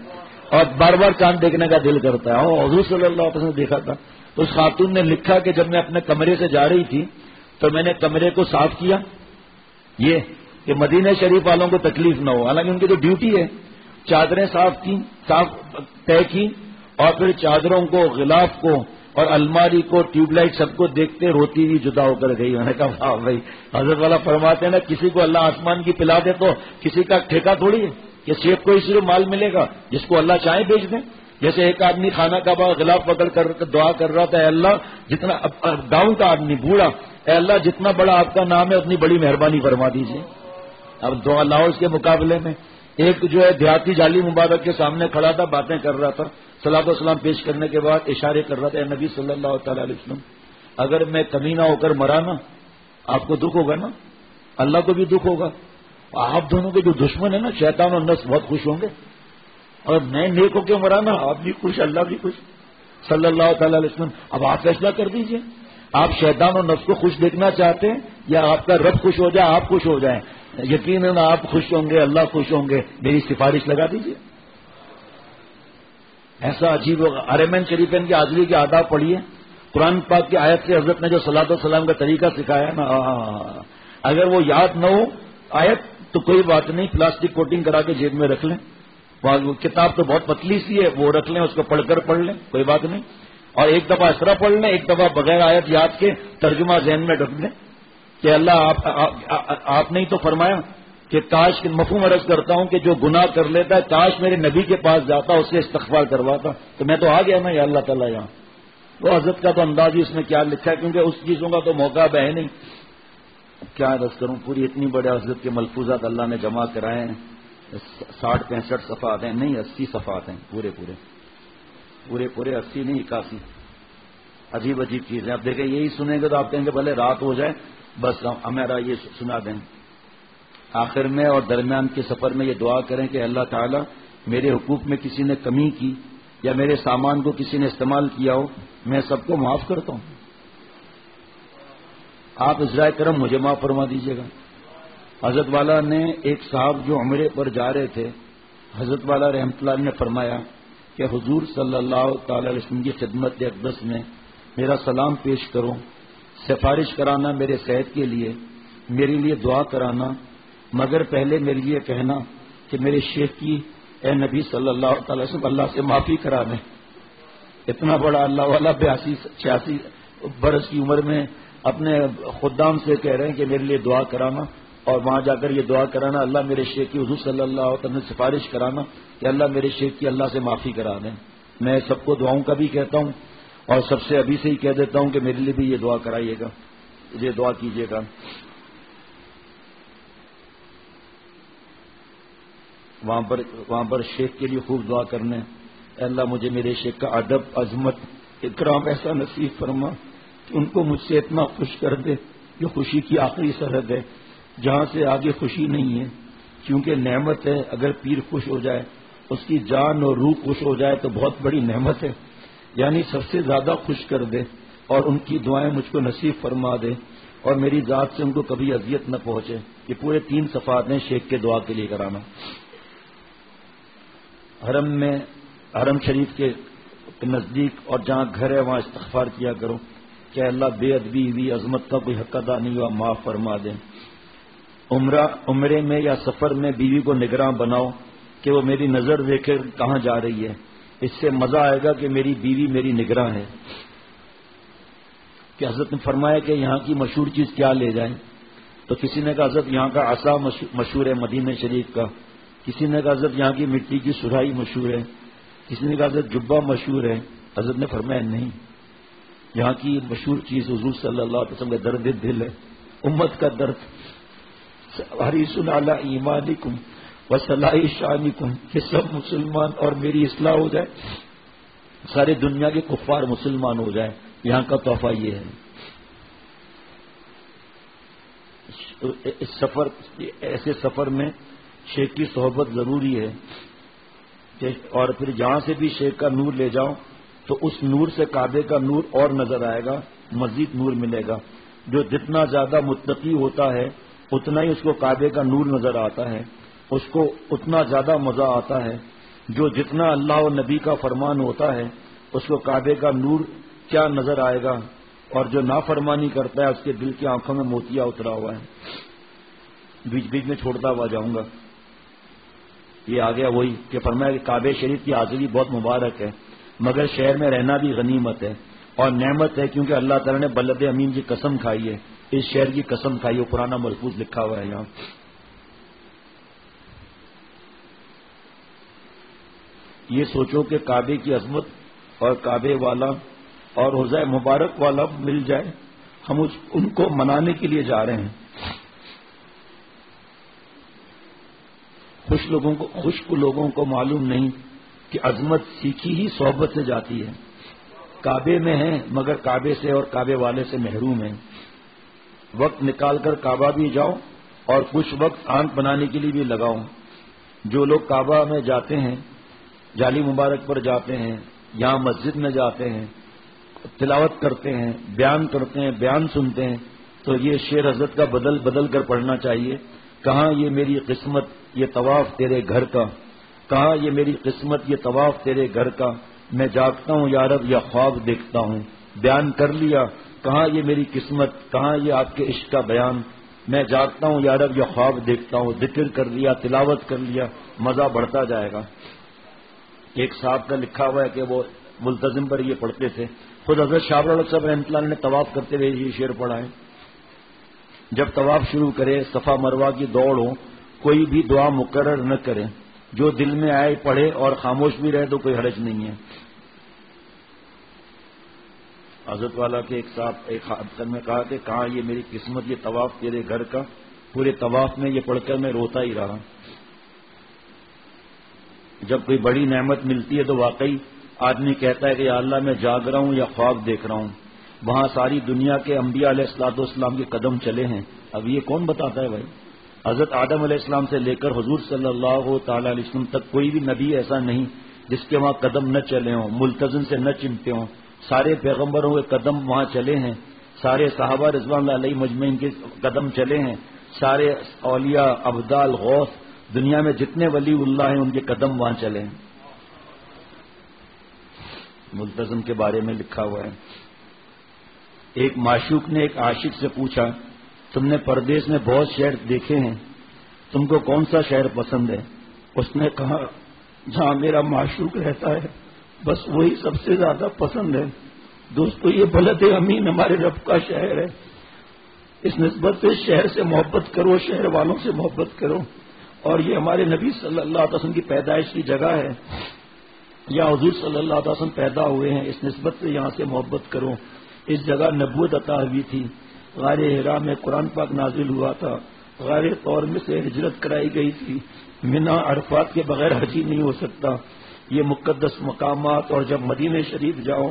[SPEAKER 1] اور بار بار چاند دیکھنے کا دل کرتا ہے. حضور صلی اللہ علیہ وسلم نے دیکھا تھا. اس خاتون نے لکھا کہ جب میں اپنے کمرے سے جا رہی تھی تو میں نے کمرے کو صاف کیا، یہ کہ مدینہ شریف والوں کو تکلیف نہ ہو، حالانکہ ان کی تو ڈیوٹی ہے. چادریں صاف طے کی اور پھر چادروں کو، غلاف کو اور الماری کو، ٹیوب لائٹ سب کو دیکھتے روتی ہوئی جدا ہو کر گئی. میں نے کہا واہ بھائی، حضرت والا فرماتے ہیں نا کسی کو اللہ آسمان کی پلا دے تو کسی کا ٹھیکہ تھوڑی ہے کہ شیخ کو صرف مال ملے گا، جس کو اللہ چاہے بیچ دیں. جیسے ایک آدمی خانہ کعبہ غلاف پکڑ کر دعا کر رہا تھا، اے اللہ جتنا، گاؤں کا آدمی بوڑھا، اے اللہ جتنا بڑا آپ کا نام ہے اتنی بڑی مہربانی فرما دیجیے. اب دعا لاؤ اس کے مقابلے میں. ایک جو ہے دیہاتی جالی مبارک کے سامنے کھڑا تھا، باتیں کر رہا تھا، صلاۃ و سلام پیش کرنے کے بعد اشارے کر رہا تھا، اے نبی صلی اللہ تعالی علیہ وسلم اگر میں کمینہ ہو کر مرا نا آپ کو دکھ ہوگا نا، اللہ کو بھی دکھ ہوگا. آپ دونوں کے جو دشمن ہیں نا شیطان اور نفس بہت خوش ہوں گے، اور میں نیک ہو کے مرا نا آپ بھی خوش اللہ بھی خوش صلی اللہ تعالی علیہ وسلم. اب آپ فیصلہ کر دیجئے، آپ شیطان اور نفس کو خوش دیکھنا چاہتے ہیں یا آپ کا رب خوش ہو جائے آپ خوش ہو جائیں؟ یقیناً آپ خوش ہوں گے، اللہ خوش ہوں گے. میری سفارش لگا دیجئے. ایسا عجیب ہوگا. حرمین شریفین کی حاضری کے آداب پڑھیے، قرآن پاک کی آیت سے حضرت نے جو صلاۃ و سلام کا طریقہ سکھایا نا، اگر وہ یاد نہ ہو آیت تو کوئی بات نہیں، پلاسٹک کوٹنگ کرا کے جیب میں رکھ لیں. وہ کتاب تو بہت پتلی سی ہے، وہ رکھ لیں، اس کو پڑھ کر پڑھ لیں، کوئی بات نہیں. اور ایک دفعہ اس طرح پڑھ لیں، ایک دفعہ بغیر آیت یاد کے ترجمہ ذہن میں رکھ لیں کہ اللہ آپ نے ہی تو فرمایا کہ کاش، مفہوم عرض کرتا ہوں کہ جو گناہ کر لیتا ہے کاش میرے نبی کے پاس جاتا اس سے استغفار کرواتا تو میں تو آ گیا نا یا اللہ تعالیٰ یہاں. وہ حضرت کا تو انداز ہی اس میں کیا لکھا ہے، کیونکہ اس چیزوں کا تو موقع ہے نہیں. کیا عرض کروں، پوری اتنی بڑے حضرت کے ملفوظات اللہ نے جمع کرائے ہیں، 60-65 صفحات ہیں، نہیں 80 صفحات ہیں، پورے 80 نہیں 81. عجیب عجیب چیزیں. اب دیکھیں یہی سنیں گے تو آپ کہیں گے بھلے رات ہو جائے بس ہمارا یہ سنا دیں. آخر میں اور درمیان کے سفر میں یہ دعا کریں کہ اللہ تعالیٰ میرے حقوق میں کسی نے کمی کی یا میرے سامان کو کسی نے استعمال کیا ہو، میں سب کو معاف کرتا ہوں، آپ عزرائے کرم مجھے معاف فرما دیجیے گا. حضرت والا نے ایک صاحب جو عمرے پر جا رہے تھے، حضرت والا رحمۃ اللہ نے فرمایا کہ حضور صلی اللہ تعالی علیہ وسلم کی خدمت اقدس میں میرا سلام پیش کرو، سفارش کرانا میرے صحت کے لیے، میرے لیے دعا کرانا، مگر پہلے میرے لیے کہنا کہ میرے شیخ کی اے نبی صلی اللہ تعالی وسلم اللہ سے معافی کرا دیں. اتنا بڑا اللہ والا 82-86 برس کی عمر میں اپنے خدام سے کہہ رہے ہیں کہ میرے لیے دعا کرانا، اور وہاں جا کر یہ دعا کرانا اللہ میرے شیخ کی حضور صلی اللہ علیہ وسلم سفارش کرانا کہ اللہ میرے شیخ کی اللہ سے معافی کرا دیں. میں سب کو دعاؤں کا بھی کہتا ہوں اور سب سے ابھی سے ہی کہہ دیتا ہوں کہ میرے لیے بھی یہ دعا کرائیے گا، یہ دعا کیجیے گا. وہاں پر شیخ کے لیے خوب دعا کرنے، اے اللہ مجھے میرے شیخ کا ادب، عظمت، اکرام ایسا نصیب فرما کہ ان کو مجھ سے اتنا خوش کر دے جو خوشی کی آخری سرحد ہے، جہاں سے آگے خوشی نہیں ہے. کیونکہ نعمت ہے، اگر پیر خوش ہو جائے، اس کی جان اور روح خوش ہو جائے تو بہت بڑی نعمت ہے. یعنی سب سے زیادہ خوش کر دے اور ان کی دعائیں مجھ کو نصیب فرما دے اور میری ذات سے ان کو کبھی اذیت نہ پہنچے. یہ پورے 3 صفحات ہیں شیخ کے دعا کے لیے کرانا. حرم شریف کے نزدیک اور جہاں گھر ہے وہاں استغفار کیا کرو کہ اللہ بے ادبی ہوئی عظمت کا کوئی حق ادا نہیں ہوا معاف فرما دیں. عمرے میں یا سفر میں بیوی کو نگراں بناؤ کہ وہ میری نظر دیکھے کہاں جا رہی ہے. اس سے مزہ آئے گا کہ میری بیوی میری نگراں ہے. کہ حضرت نے فرمایا کہ یہاں کی مشہور چیز کیا لے جائیں؟ تو کسی نے کہا حضرت یہاں کا عصا مشہور ہے مدینہ شریف کا. کسی نے کہا حضرت یہاں کی مٹی کی سرائی مشہور ہے. کسی نے کہا حضرت جبہ مشہور ہے. حضرت نے فرمایا نہیں، یہاں کی مشہور چیز حضور صلی اللہ علیہ وسلم کا درد دل ہے، امت کا درد. حریص علی ایمانکم وصلاح شانکم کہ سب مسلمان اور میری اصلاح ہو جائے، سارے دنیا کے کفار مسلمان ہو جائیں. یہاں کا تحفہ یہ ہے. اس سفر ایسے سفر میں شیخ کی صحبت ضروری ہے. اور پھر جہاں سے بھی شیخ کا نور لے جاؤ تو اس نور سے کعبے کا نور اور نظر آئے گا، مزید نور ملے گا. جو جتنا زیادہ متقی ہوتا ہے اتنا ہی اس کو کعبے کا نور نظر آتا ہے، اس کو اتنا زیادہ مزہ آتا ہے. جو جتنا اللہ و نبی کا فرمان ہوتا ہے اس کو کعبے کا نور کیا نظر آئے گا. اور جو نافرمانی کرتا ہے اس کے دل کی آنکھوں میں موتیا اترا ہوا ہے. بیچ بیچ میں چھوڑتا ہوا جاؤں گا. یہ آ گیا وہی کہ فرمایا کہ کعبہ شریف کی حاضری بہت مبارک ہے، مگر شہر میں رہنا بھی غنیمت ہے اور نعمت ہے، کیونکہ اللہ تعالیٰ نے بلد امین کی قسم کھائی ہے. اس شہر کی قسم کھائی ہے، قرآن محفوظ لکھا ہوا ہے یہاں. یہ سوچو کہ کعبے کی عظمت اور کعبے والا اور روضہ مبارک والا مل جائے. ہم ان کو منانے کے لیے جا رہے ہیں. خوش لوگوں کو معلوم نہیں کہ عظمت سیکھی ہی صحبت سے جاتی ہے. کعبے میں ہیں مگر کعبے سے اور کعبے والے سے محروم ہیں. وقت نکال کر کعبہ بھی جاؤ اور کچھ وقت آنکھ بنانے کے لیے بھی لگاؤ. جو لوگ کعبہ میں جاتے ہیں، جالی مبارک پر جاتے ہیں، یہاں مسجد میں جاتے ہیں، تلاوت کرتے ہیں، بیان کرتے ہیں، بیان سنتے ہیں، تو یہ شعر حضرت کا بدل بدل کر پڑھنا چاہیے. کہاں یہ میری قسمت یہ طواف تیرے گھر کا، کہاں یہ میری قسمت یہ طواف تیرے گھر کا، میں جاگتا ہوں یا رب یا خواب دیکھتا ہوں. بیان کر لیا کہاں یہ میری قسمت، کہاں یہ آپ کے عشق کا بیان، میں جاگتا ہوں یا رب یا خواب دیکھتا ہوں. ذکر کر لیا، تلاوت کر لیا، مزہ بڑھتا جائے گا. ایک صاحب کا لکھا ہوا ہے کہ وہ ملتزم پر یہ پڑھتے تھے. خود حضرت شاہ الحق صاحب رحمۃ اللہ نے طواف کرتے ہوئے یہ شعر پڑھا ہے. جب طواف شروع کرے، صفا مروہ کی دوڑ ہو، کوئی بھی دعا مقرر نہ کرے، جو دل میں آئے پڑھے اور خاموش بھی رہے تو کوئی حرج نہیں ہے. حضرت والا کے ایک صاحب ایک حادثہ میں کہا کہ کہاں یہ میری قسمت یہ طواف تیرے گھر کا، پورے طواف میں یہ پڑھ کر میں روتا ہی رہا. جب کوئی بڑی نعمت ملتی ہے تو واقعی آدمی کہتا ہے کہ یا اللہ میں جاگ رہا ہوں یا خواب دیکھ رہا ہوں. وہاں ساری دنیا کے انبیاء علیہ الصلوۃ والسلام کے قدم چلے ہیں. اب یہ کون بتاتا ہے بھائی؟ حضرت آدم علیہ السلام سے لے کر حضور صلی اللہ تعالی علیہ وسلم تک کوئی بھی نبی ایسا نہیں جس کے وہاں قدم نہ چلے ہوں، ملتزم سے نہ چمٹے ہوں. سارے پیغمبروں کے قدم وہاں چلے ہیں، سارے صحابہ رضوان اللہ علیہ مجمعین کے قدم چلے ہیں، سارے اولیاء ابدال غوث دنیا میں جتنے ولی اللہ ہیں ان کے قدم وہاں چلے ہیں. ملتزم کے بارے میں لکھا ہوا ہے. ایک معشوق نے ایک عاشق سے پوچھا، تم نے پردیس میں بہت شہر دیکھے ہیں، تم کو کون سا شہر پسند ہے؟ اس نے کہا جہاں میرا معشوق رہتا ہے بس وہی سب سے زیادہ پسند ہے. دوستو یہ بلد امین ہمارے رب کا شہر ہے. اس نسبت سے شہر سے محبت کرو، شہر والوں سے محبت کرو. اور یہ ہمارے نبی صلی اللہ علیہ وسلم کی پیدائش کی جگہ ہے، یا حضور صلی اللہ علیہ وسلم پیدا ہوئے ہیں، اس نسبت سے یہاں سے محبت کرو. اس جگہ نبوت عطا ہوئی تھی، غار حرا میں قرآن پاک نازل ہوا تھا، غار طور میں سے ہجرت کرائی گئی تھی، منا عرفات کے بغیر حجی نہیں ہو سکتا. یہ مقدس مقامات، اور جب مدینہ شریف جاؤ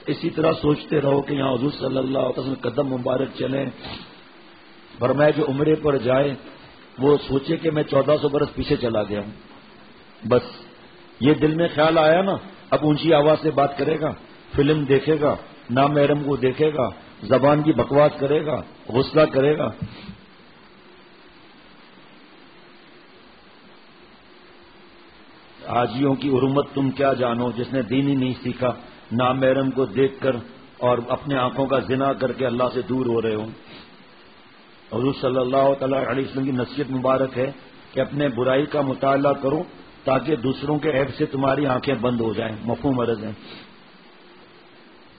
[SPEAKER 1] اسی طرح سوچتے رہو کہ یہاں حضور صلی اللہ علیہ وسلم قدم مبارک چلیں. فرمایا جو عمرے پر جائے وہ سوچے کہ میں 1400 برس پیچھے چلا گیا ہوں. بس یہ دل میں خیال آیا نا، اب اونچی آواز سے بات کرے گا، فلم دیکھے گا، نامحرم کو دیکھے گا، زبان کی بکواس کرے گا، غصہ کرے گا. حاجیوں کی حرمت تم کیا جانو، جس نے دین ہی نہیں سیکھا، نامحرم کو دیکھ کر اور اپنے آنکھوں کا زنا کر کے اللہ سے دور ہو رہے ہو. حضور صلی اللہ تعالی علیہ وسلم کی نصیحت مبارک ہے کہ اپنے برائی کا مطالعہ کرو تاکہ دوسروں کے عیب سے تمہاری آنکھیں بند ہو جائیں. مفہوم عرض ہے.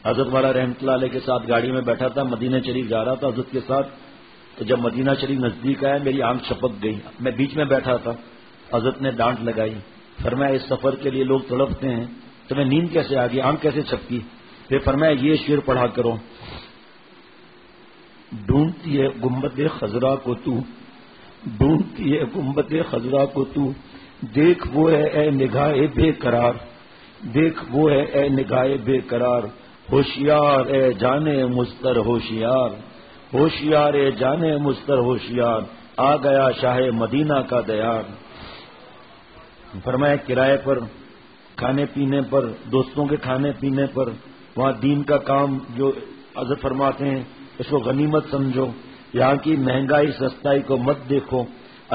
[SPEAKER 1] حضرت والا رحمۃ اللہ علیہ کے ساتھ گاڑی میں بیٹھا تھا، مدینہ شریف جا رہا تھا حضرت کے ساتھ. تو جب مدینہ شریف نزدیک آیا میری آنکھ چھپک گئی، میں بیچ میں بیٹھا تھا. حضرت نے ڈانٹ لگائی، فرمایا اس سفر کے لیے لوگ تڑپتے ہیں، تمہیں نیند کیسے آ گئی، آنکھ کیسے چھپکی؟ پھر فرمایا یہ شعر پڑھا کرو، ڈھونڈتی ہے گنبد خضرا کو تو، ڈھونڈتی ہے گنبد خضرا کو تو، دیکھ وہ ہے اے نگاہ بے قرار، دیکھ وہ ہے اے نگاہ بے قرار، ہوشیار اے جانے مستر ہوشیار، ہوشیار اے جانے مستر ہوشیار، آ گیا شاہ مدینہ کا دیار. فرمایا کرائے پر، کھانے پینے پر، دوستوں کے کھانے پینے پر، وہاں دین کا کام جو حضرت فرماتے ہیں اس کو غنیمت سمجھو. یہاں کی مہنگائی سستائی کو مت دیکھو،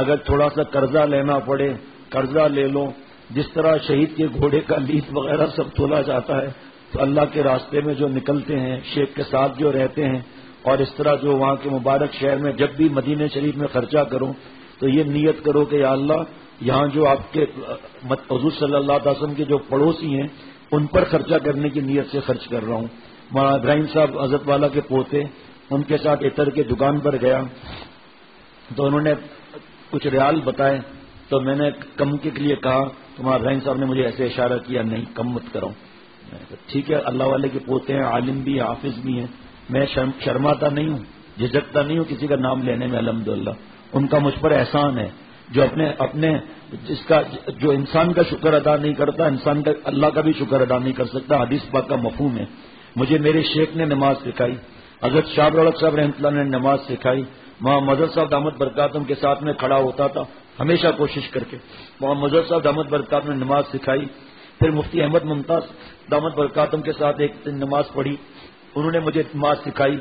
[SPEAKER 1] اگر تھوڑا سا قرضہ لینا پڑے قرضہ لے لو. جس طرح شہید کے گھوڑے کا لیس وغیرہ سب تولا جاتا ہے تو اللہ کے راستے میں جو نکلتے ہیں، شیخ کے ساتھ جو رہتے ہیں، اور اس طرح جو وہاں کے مبارک شہر میں جب بھی مدینہ شریف میں خرچہ کرو تو یہ نیت کرو کہ یا اللہ یہاں جو آپ کے حضور صلی اللہ علیہ وسلم کے جو پڑوسی ہیں ان پر خرچہ کرنے کی نیت سے خرچ کر رہا ہوں. مولانا ابراہیم صاحب حضرت والا کے پوتے، ان کے ساتھ عطر کی دکان پر گیا تو انہوں نے کچھ ریال بتائے تو میں نے کم کے لیے کہا تو مولانا ابراہیم صاحب نے مجھے ایسے اشارہ کیا نہیں کم مت کرو. ٹھیک ہے، اللہ والے کے پوتے ہیں، عالم بھی حافظ بھی ہیں، میں شرماتا نہیں ہوں، جھجکتا نہیں ہوں کسی کا نام لینے میں. الحمدللہ ان کا مجھ پر احسان ہے جو اپنے جس کا جو انسان کا شکر ادا نہیں کرتا انسان کا اللہ کا بھی شکر ادا نہیں کر سکتا. حدیث پاک کا مفہوم ہے. مجھے میرے شیخ نے نماز سکھائی، حضرت شاہ رولق صاحب رحمۃ اللہ نے نماز سکھائی. وہاں مظہر صاحب دامت برکاتہم کے ساتھ میں کھڑا ہوتا تھا ہمیشہ کوشش کر کے. وہاں مظہر صاحب دامت برکاتہم نے نماز سکھائی. پھر مفتی احمد ممتاز دامت برکاتہم کے ساتھ ایک دن نماز پڑھی، انہوں نے مجھے نماز سکھائی.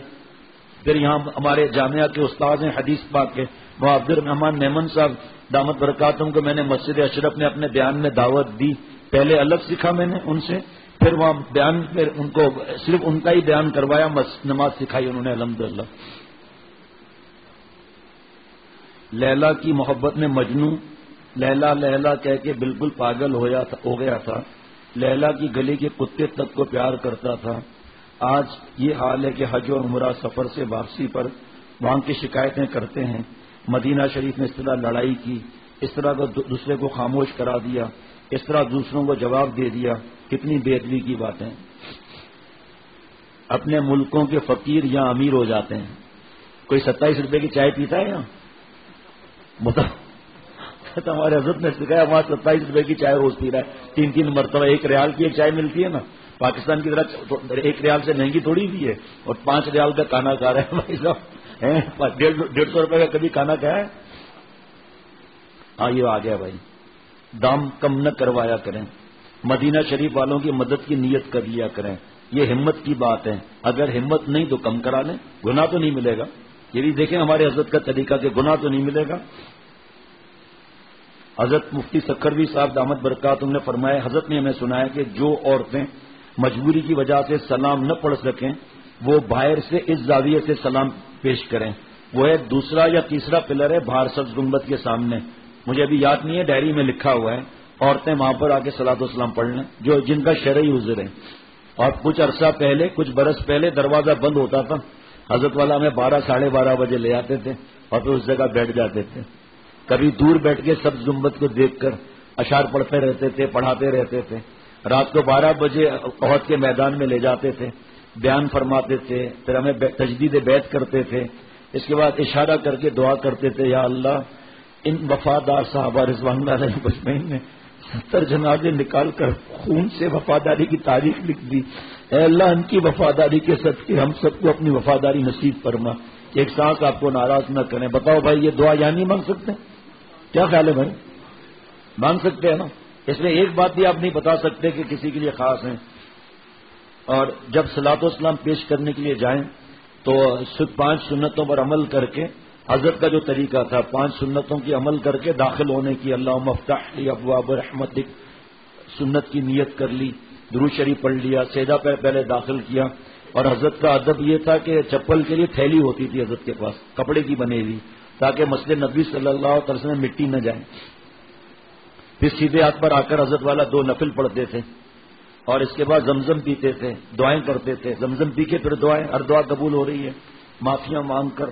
[SPEAKER 1] پھر یہاں ہمارے جامعہ کے استاد ہیں حدیث پاک کے، وہ عبد الرحمان میمن صاحب دامت برکاتہم کو میں نے مسجد اشرف میں اپنے بیان میں دعوت دی. پہلے الگ سیکھا میں نے ان سے، پھر وہاں بیان پھر ان کو صرف ان کا ہی بیان کروایا، نماز سکھائی انہوں نے الحمدللہ. لیلا کی محبت میں مجنوں لیلا لیلا کہہ کے بالکل پاگل ہو گیا تھا. لیلا کی گلی کے کتے تک کو پیار کرتا تھا. آج یہ حال ہے کہ حج اور عمرہ سفر سے واپسی پر وہاں کی شکایتیں کرتے ہیں. مدینہ شریف میں اس طرح لڑائی کی، اس طرح دوسرے کو خاموش کرا دیا، اس طرح دوسروں کو جواب دے دیا. کتنی بے ادبی کی باتیں. اپنے ملکوں کے فقیر یہاں امیر ہو جاتے ہیں. کوئی 27 روپے کی چائے پیتا ہے یہاں؟ ہمارے حضرت نے سکھایا وہاں 27 روپے کی چائے روز پی رہا ہے، 3 مرتبہ. 1 ریال کی ایک چائے ملتی ہے نا، پاکستان کی طرح 1 ریال سے مہنگی تھوڑی بھی ہے، اور 5 ریال کا کھانا کھا رہا ہے بھائی صاحب. 150 روپے کا کبھی کھانا کھایا ہے؟ ہاں یہ آ گیا بھائی. دام کم نہ کروایا کریں، مدینہ شریف والوں کی مدد کی نیت کر لیا کریں. یہ ہمت کی بات ہے. اگر ہمت نہیں تو کم کرا لیں، گناہ تو نہیں ملے گا. یہ بھی دیکھیں ہمارے حضرت کا طریقہ کہ گناہ تو نہیں ملے گا. حضرت مفتی سکھروی صاحب دامت برکاتہم نے فرمایا، حضرت نے ہمیں سنایا کہ جو عورتیں مجبوری کی وجہ سے سلام نہ پڑھ سکیں وہ باہر سے اس زاویے سے سلام پیش کریں. وہ ہے دوسرا یا تیسرا پلر ہے باہر سبز گنبد کے سامنے. مجھے ابھی یاد نہیں ہے، ڈائری میں لکھا ہوا ہے. عورتیں وہاں پر آ کے صلاۃ و سلام پڑھ لیں جو جن کا شرعی عذر ہے. اور کچھ عرصہ پہلے، کچھ برس پہلے دروازہ بند ہوتا تھا، حضرت والا ہمیں 12 ساڑھے 12 بجے لے آتے تھے اور پھر اس جگہ بیٹھ جاتے تھے. کبھی دور بیٹھ کے سبز گنبد کو دیکھ کر اشعار پڑھتے رہتے تھے، پڑھاتے رہتے تھے. رات کو 12 بجے احد کے میدان میں لے جاتے تھے، بیان فرماتے تھے، پھر ہمیں تجدید بیعت کرتے تھے. اس کے بعد اشارہ کر کے دعا کرتے تھے، یا اللہ ان وفادار صحابہ رضوان اللہ علیہم اجمعین نے 70 جنازے نکال کر خون سے وفاداری کی تاریخ لکھ دی. اے اللہ ان کی وفاداری کے صدقے ہم سب کو اپنی وفاداری نصیب فرما، ایک سانس آپ کو ناراض نہ کریں. بتاؤ بھائی یہ دعا یہاں نہیں مانگ سکتے؟ کیا خیال ہے بھائی؟ مانگ سکتے ہیں نا. اس میں ایک بات بھی آپ نہیں بتا سکتے کہ کسی کے لیے خاص ہیں. اور جب صلاۃ و سلام پیش کرنے کے لیے جائیں تو 5 سنتوں پر عمل کر کے، حضرت کا جو طریقہ تھا 5 سنتوں کی عمل کر کے داخل ہونے کی، اللہم افتح لی ابواب رحمتک، سنت کی نیت کر لی، درود شریف پڑھ لیا، سجدہ پہ پہلے داخل کیا. اور حضرت کا ادب یہ تھا کہ چپل کے لیے تھیلی ہوتی تھی حضرت کے پاس، کپڑے کی بنی ہوئی، تاکہ مسجد نبی صلی اللہ علیہ وسلم میں مٹی نہ جائے. پھر سیدھے ہاتھ پر آ کر حضرت والا 2 نفل پڑھتے تھے، اور اس کے بعد زمزم پیتے تھے، دعائیں کرتے تھے. زمزم پی کے پھر دعائیں، ہر دعا قبول ہو رہی ہے معافیاں مانگ کر.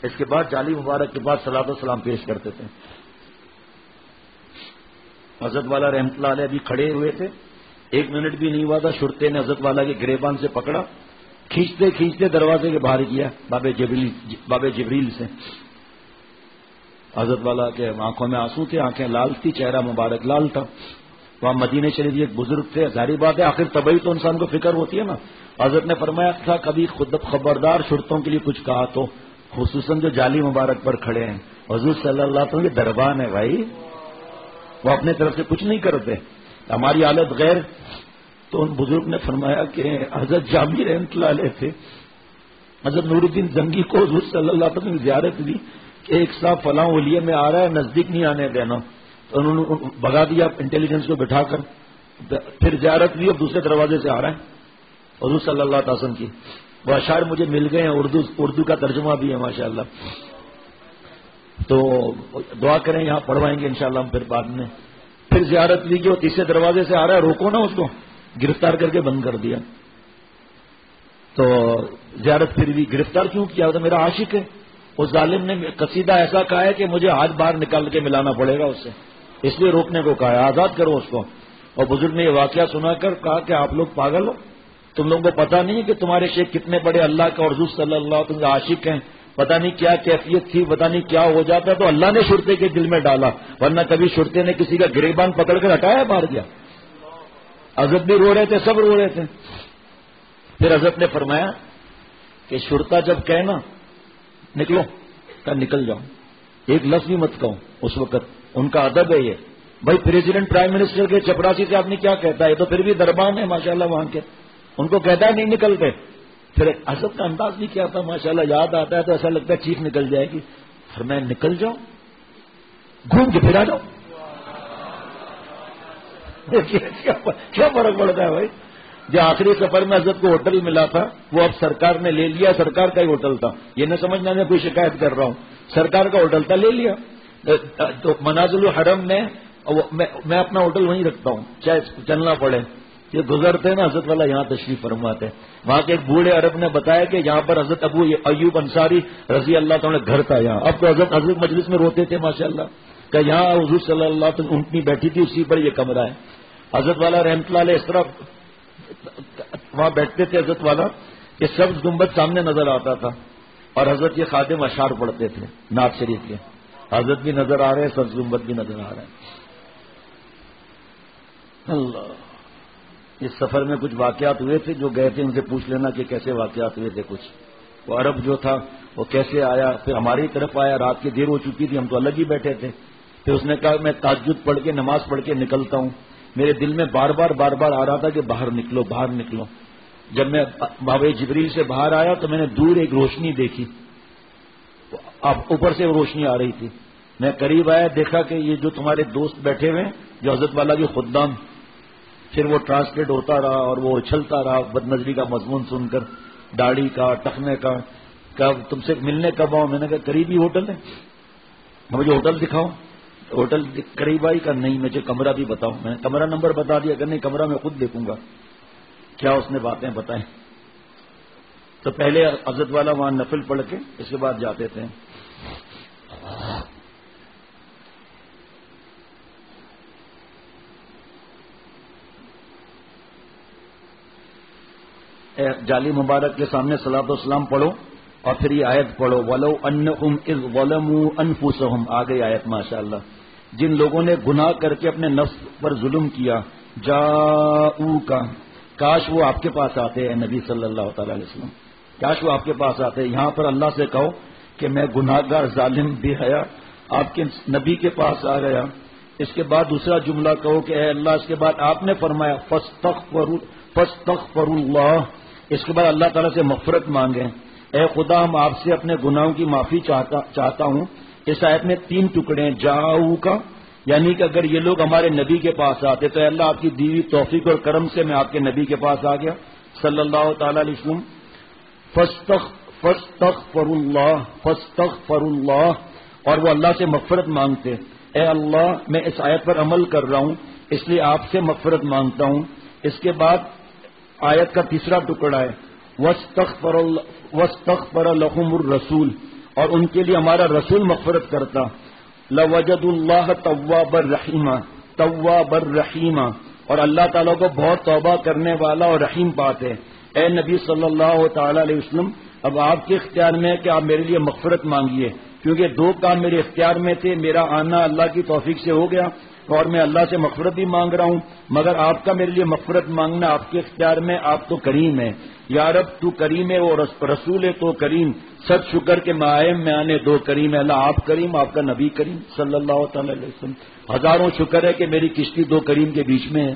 [SPEAKER 1] اس کے بعد جالی مبارک کے بعد صلاۃ و سلام پیش کرتے تھے. حضرت والا رحمۃ اللہ علیہ ابھی کھڑے ہوئے تھے، 1 منٹ بھی نہیں ہوا تھا، شرطے نے حضرت والا کے گریبان سے پکڑا، کھینچتے کھینچتے دروازے کے باہر کیا باب جبریل سے. حضرت والا کے آنکھوں میں آنسو تھے، آنکھیں لال تھی، چہرہ مبارک لال تھا. وہاں مدینے شریف ایک بزرگ تھے، ظاہری بات ہے آخر طبعی تو انسان کو فکر ہوتی ہے نا. حضرت نے فرمایا تھا کبھی خود خبردار شرطوں کے لیے کچھ کہا تو، خصوصاً جو جالی مبارک پر کھڑے ہیں. حضور صلی اللہ علیہ وسلم کے دربان ہے بھائی، وہ اپنے طرف سے کچھ نہیں کرتے. ہماری حالت غیر. تو ان بزرگ نے فرمایا کہ حضرت جامی رحمۃ اللہ علیہ تھے، حضرت نور الدین زنگی کو حضور صلی اللہ علیہ وسلم نے زیارت دی کہ ایک صاحب فلاں ولیے میں آ رہا ہے، نزدیک نہیں آنے دینا. تو انہوں نے بھگا دیا انٹیلیجنس کو بٹھا کر. پھر زیارت دی اور دوسرے دروازے سے آ رہا ہے حضور صلی اللہ علیہ وسلم کی. وہ اشعار مجھے مل گئے ہیں، اردو کا ترجمہ بھی ہے ماشاءاللہ. تو دعا کریں، یہاں پڑھوائیں گے انشاءاللہ ہم پھر بعد میں. پھر زیارت لی کہ وہ تیسرے دروازے سے آ رہا ہے، روکو نا اس کو، گرفتار کر کے بند کر دیا. تو زیارت پھر بھی گرفتار کیوں کیا؟ تو میرا عاشق ہے. اس ظالم نے قصیدہ ایسا کہا ہے کہ مجھے ہاتھ باہر نکال کے ملانا پڑے گا اس سے، اس لیے روکنے کو کہا ہے، آزاد کرو اس کو. اور بزرگ نے یہ واقعہ سنا کر کہا کہ آپ لوگ پاگل ہو، تم لوگوں کو پتا نہیں ہے کہ تمہارے شیخ کتنے بڑے اللہ کا اور حضور صلی اللہ علیہ وسلم کے عاشق ہیں. پتہ نہیں کیا کیفیت تھی، پتہ نہیں کیا ہو جاتا، تو اللہ نے شرطے کے دل میں ڈالا، ورنہ کبھی شرطے نے کسی کا گریبان پکڑ کر ہٹایا باہر گیا. حضرت بھی رو رہے تھے، سب رو رہے تھے. پھر حضرت نے فرمایا کہ شرطا جب کہے نا نکلو، کہ نکل جاؤ، ایک لفظ بھی مت کہو. اس وقت ان کا ادب ہے یہ. بھائی پریزیڈنٹ پرائم منسٹر کے چپراسی سے آپ نے کیا کہتا ہے، یہ تو پھر بھی دربان ہے ماشاءاللہ وہاں کے، ان کو کہتا ہے نہیں نکلتے. پھر حضرت کا انداز بھی کیا تھا ماشاءاللہ، یاد آتا ہے تو ایسا لگتا ہے چیخ نکل جائے گی. پھر میں نکل جاؤ، گھوم کے پھر آ جاؤ. کیا فرق پڑتا ہے بھائی. جو آخری سفر میں حضرت کو ہوٹل ملا تھا وہ اب سرکار نے لے لیا، سرکار کا ہی ہوٹل تھا، یہ نہ سمجھنا میں کوئی شکایت کر رہا ہوں، سرکار کا ہوٹل تھا، لے لیا. تو منازل الحرم میں میں اپنا ہوٹل وہیں رکھتا ہوں چاہے چلنا پڑے. یہ گزرتے نا حضرت والا یہاں تشریف فرماتے. وہاں کے ایک بوڑھے عرب نے بتایا کہ یہاں پر حضرت ابو ایوب انصاری رضی اللہ تعالیٰ گھر تھا یہاں. اب تو حضرت مجلس میں روتے تھے ماشاءاللہ کہ یہاں حضور صلی اللہ علیہ وسلم اونٹنی بیٹھی تھی، اسی پر یہ کمرہ ہے. حضرت والا رحمۃ اللہ علیہ اس طرح وہاں بیٹھتے تھے حضرت والا کہ سبز گنبد سامنے نظر آتا تھا، اور حضرت یہ خادم اشعار پڑھتے تھے نعت شریف کے. حضرت بھی نظر آ رہے ہیں، سبز گنبد بھی نظر آ رہا ہے. اللہ. اس سفر میں کچھ واقعات ہوئے تھے، جو گئے تھے ان سے پوچھ لینا کہ کیسے واقعات ہوئے تھے. کچھ وہ عرب جو تھا وہ کیسے آیا، پھر ہماری طرف آیا، رات کی دیر ہو چکی تھی، ہم تو الگ ہی بیٹھے تھے. پھر اس نے کہا میں تہجد پڑھ کے نماز پڑھ کے نکلتا ہوں. میرے دل میں بار بار آ رہا تھا کہ باہر نکلو باہر نکلو. جب میں باب جبریل سے باہر آیا تو میں نے دور ایک روشنی دیکھی، اب اوپر سے وہ روشنی آ رہی تھی. میں قریب آیا، دیکھا کہ یہ جو تمہارے دوست بیٹھے ہوئے جو حضرت والا کے خدام. پھر وہ ٹرانسلیٹ ہوتا رہا اور وہ اچھلتا رہا بد نظری کا مضمون سن کر، داڑھی کا، ٹخنے کا. کب تم سے ملنے کب آؤں؟ میں نے کہا قریبی ہوٹل ہے، مجھے ہوٹل دکھاؤ. ہوٹل قریب آئی کا نہیں، مجھے کمرہ بھی بتاؤ. میں نے کمرہ نمبر بتا دیا کہ نہیں کمرہ میں خود دیکھوں گا. کیا اس نے باتیں بتائیں. تو پہلے حضرت والا وہاں نفل پڑھ کے اس کے بعد جاتے تھے. جالی مبارک کے سامنے صلاۃ و سلام پڑھو اور پھر یہ آیت پڑھو، وَلَوْ أَنَّهُمْ إِذْ ظَلَمُوا أَنفُسَهُمْ. آ گئی آیت ماشاءاللہ. جن لوگوں نے گناہ کر کے اپنے نفس پر ظلم کیا، جاؤوکا، کاش وہ آپ کے پاس آتے ہیں نبی صلی اللہ تعالی علیہ وسلم، کاش وہ آپ کے پاس آتے. یہاں پر اللہ سے کہو کہ میں گناہ گار ظالم بے حیا آپ کے نبی کے پاس آ گیا. اس کے بعد دوسرا جملہ کہو کہ اے اللہ. اس کے بعد آپ نے فرمایا فاستغفر اللہ. اس کے بعد اللہ تعالیٰ سے مغفرت مانگیں. اے خدا ہم آپ سے اپنے گناہوں کی معافی چاہتا ہوں. اس آیت میں 3 ٹکڑے ہیں. جاؤ کا یعنی کہ اگر یہ لوگ ہمارے نبی کے پاس آتے تو اے اللہ آپ کی دیوی توفیق اور کرم سے میں آپ کے نبی کے پاس آ گیا صلی اللہ تعالی علیہ وسلم. فاستغفر اللہ اور وہ اللہ سے مغفرت مانگتے. اے اللہ میں اس آیت پر عمل کر رہا ہوں اس لیے آپ سے مغفرت مانگتا ہوں. اس کے بعد آیت کا تیسرا ٹکڑا ہے واستغفر لهم الرسول اور ان کے لیے ہمارا رسول مغفرت کرتا. لوجد اللہ تواب الرحیم اور اللہ تعالیٰ کو بہت توبہ کرنے والا اور رحیم پاتے. اے نبی صلی اللہ تعالی علیہ وسلم اب آپ کے اختیار میں ہے کہ آپ میرے لیے مغفرت مانگیے کیونکہ 2 کام میرے اختیار میں تھے. میرا آنا اللہ کی توفیق سے ہو گیا اور میں اللہ سے مغفرت بھی مانگ رہا ہوں مگر آپ کا میرے لیے مغفرت مانگنا آپ کے اختیار میں. آپ تو کریم ہیں یا رب تو کریم ہے اور رسول ہے تو کریم. سب شکر کے معائم میں آنے 2 کریم ہے. اللہ آپ کریم آپ کا نبی کریم صلی اللہ تعالی علیہ وسلم. ہزاروں شکر ہے کہ میری کشتی 2 کریم کے بیچ میں ہے.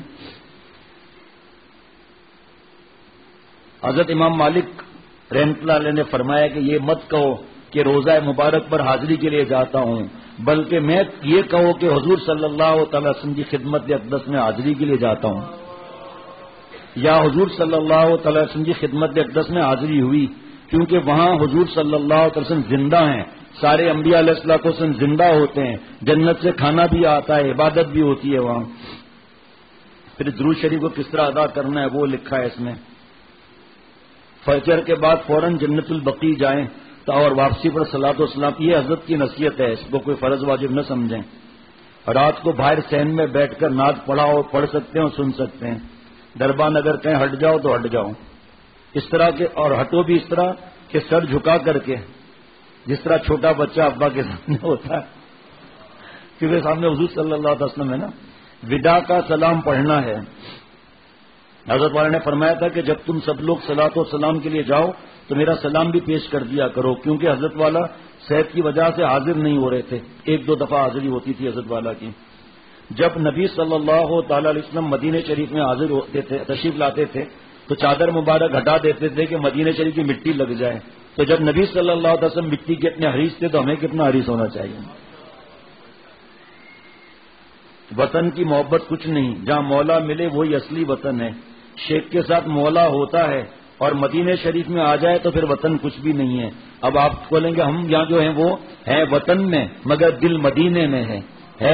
[SPEAKER 1] حضرت امام مالک رحمۃ اللہ علیہ نے فرمایا کہ یہ مت کہو کہ روزہ مبارک پر حاضری کے لیے جاتا ہوں بلکہ میں یہ کہو کہ حضور صلی اللہ تعالی وسلم کی خدمت اقدس میں حاضری کے لیے جاتا ہوں یا حضور صلی اللہ تعالی وسلم کی خدمت اقدس میں حاضری ہوئی کیونکہ وہاں حضور صلی اللہ علیہ وسلم زندہ ہیں. سارے انبیاء علیہ الصلوۃ والسلام زندہ ہوتے ہیں. جنت سے کھانا بھی آتا ہے عبادت بھی ہوتی ہے وہاں. پھر درود شریف کو کس طرح ادا کرنا ہے وہ لکھا ہے اس میں. فجر کے بعد فوراً جنت البقیع جائیں اور واپسی پر صلاۃ و سلام. یہ حضرت کی نصیحت ہے اس کو کوئی فرض واجب نہ سمجھیں. رات کو باہر صحن میں بیٹھ کر نعت پڑھ سکتے ہیں اور سن سکتے ہیں. دربان اگر کہیں ہٹ جاؤ تو ہٹ جاؤ اس طرح کے اور ہٹو بھی اس طرح کہ سر جھکا کر کے جس طرح چھوٹا بچہ ابا کے سامنے ہوتا ہے کیونکہ سامنے حضور صلی اللہ علیہ وسلم ہے نا. وداع کا سلام پڑھنا ہے. حضرت والا نے فرمایا تھا کہ جب تم سب لوگ صلاۃ و سلام کے لیے جاؤ تو میرا سلام بھی پیش کر دیا کرو کیونکہ حضرت والا صحت کی وجہ سے حاضر نہیں ہو رہے تھے. 1-2 دفعہ حاضری ہوتی تھی حضرت والا کی. جب نبی صلی اللہ تعالی علیہ وسلم مدینہ شریف میں حاضر ہوتے تھے تشریف لاتے تھے تو چادر مبارک ہٹا دیتے تھے کہ مدینہ شریف کی مٹی لگ جائے. تو جب نبی صلی اللہ علیہ وسلم مٹی کے اتنے حریص تھے تو ہمیں کتنا حریص ہونا چاہیے. وطن کی محبت کچھ نہیں. جہاں مولا ملے وہی اصلی وطن ہے. شیخ کے ساتھ مولا ہوتا ہے اور مدینہ شریف میں آ جائے تو پھر وطن کچھ بھی نہیں ہے. اب آپ بولیں گے ہم یہاں جو ہیں وہ ہے وطن میں مگر دل مدینے میں ہے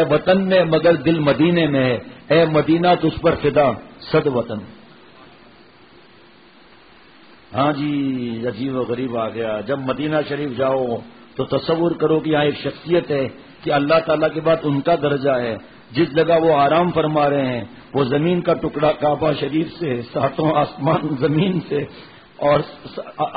[SPEAKER 1] وطن میں مگر دل مدینے میں ہے. اے مدینہ تجھ پر فدا صد وطن. ہاں جی عجیب و غریب آ گیا. جب مدینہ شریف جاؤ تو تصور کرو کہ یہاں ایک شخصیت ہے کہ اللہ تعالیٰ کے بعد ان کا درجہ ہے. جس جگہ وہ آرام فرما رہے ہیں وہ زمین کا ٹکڑا کعبہ شریف سے 7 آسمان زمین سے اور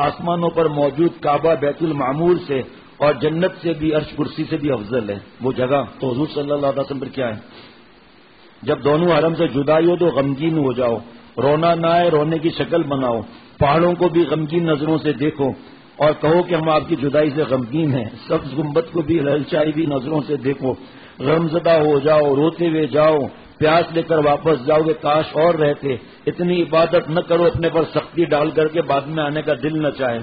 [SPEAKER 1] آسمانوں پر موجود کعبہ بیت المعمور سے اور جنت سے بھی عرش کرسی سے بھی افضل ہے وہ جگہ. تو حضور صلی اللہ علیہ وسلم پر کیا ہے. جب دونوں حرم سے جدائی ہو تو غمگین ہو جاؤ. رونا نہ آئے رونے کی شکل بناؤ. پہاڑوں کو بھی غمگین نظروں سے دیکھو اور کہو کہ ہم آپ کی جدائی سے غمگین ہیں. سبز گنبد کو بھی للچائی بھی نظروں سے دیکھو. غمزدہ ہو جاؤ روتے ہوئے جاؤ. پیاس لے کر واپس جاؤ گے کاش اور رہتے. اتنی عبادت نہ کرو اپنے پر سختی ڈال کر کے بعد میں آنے کا دل نہ چاہے.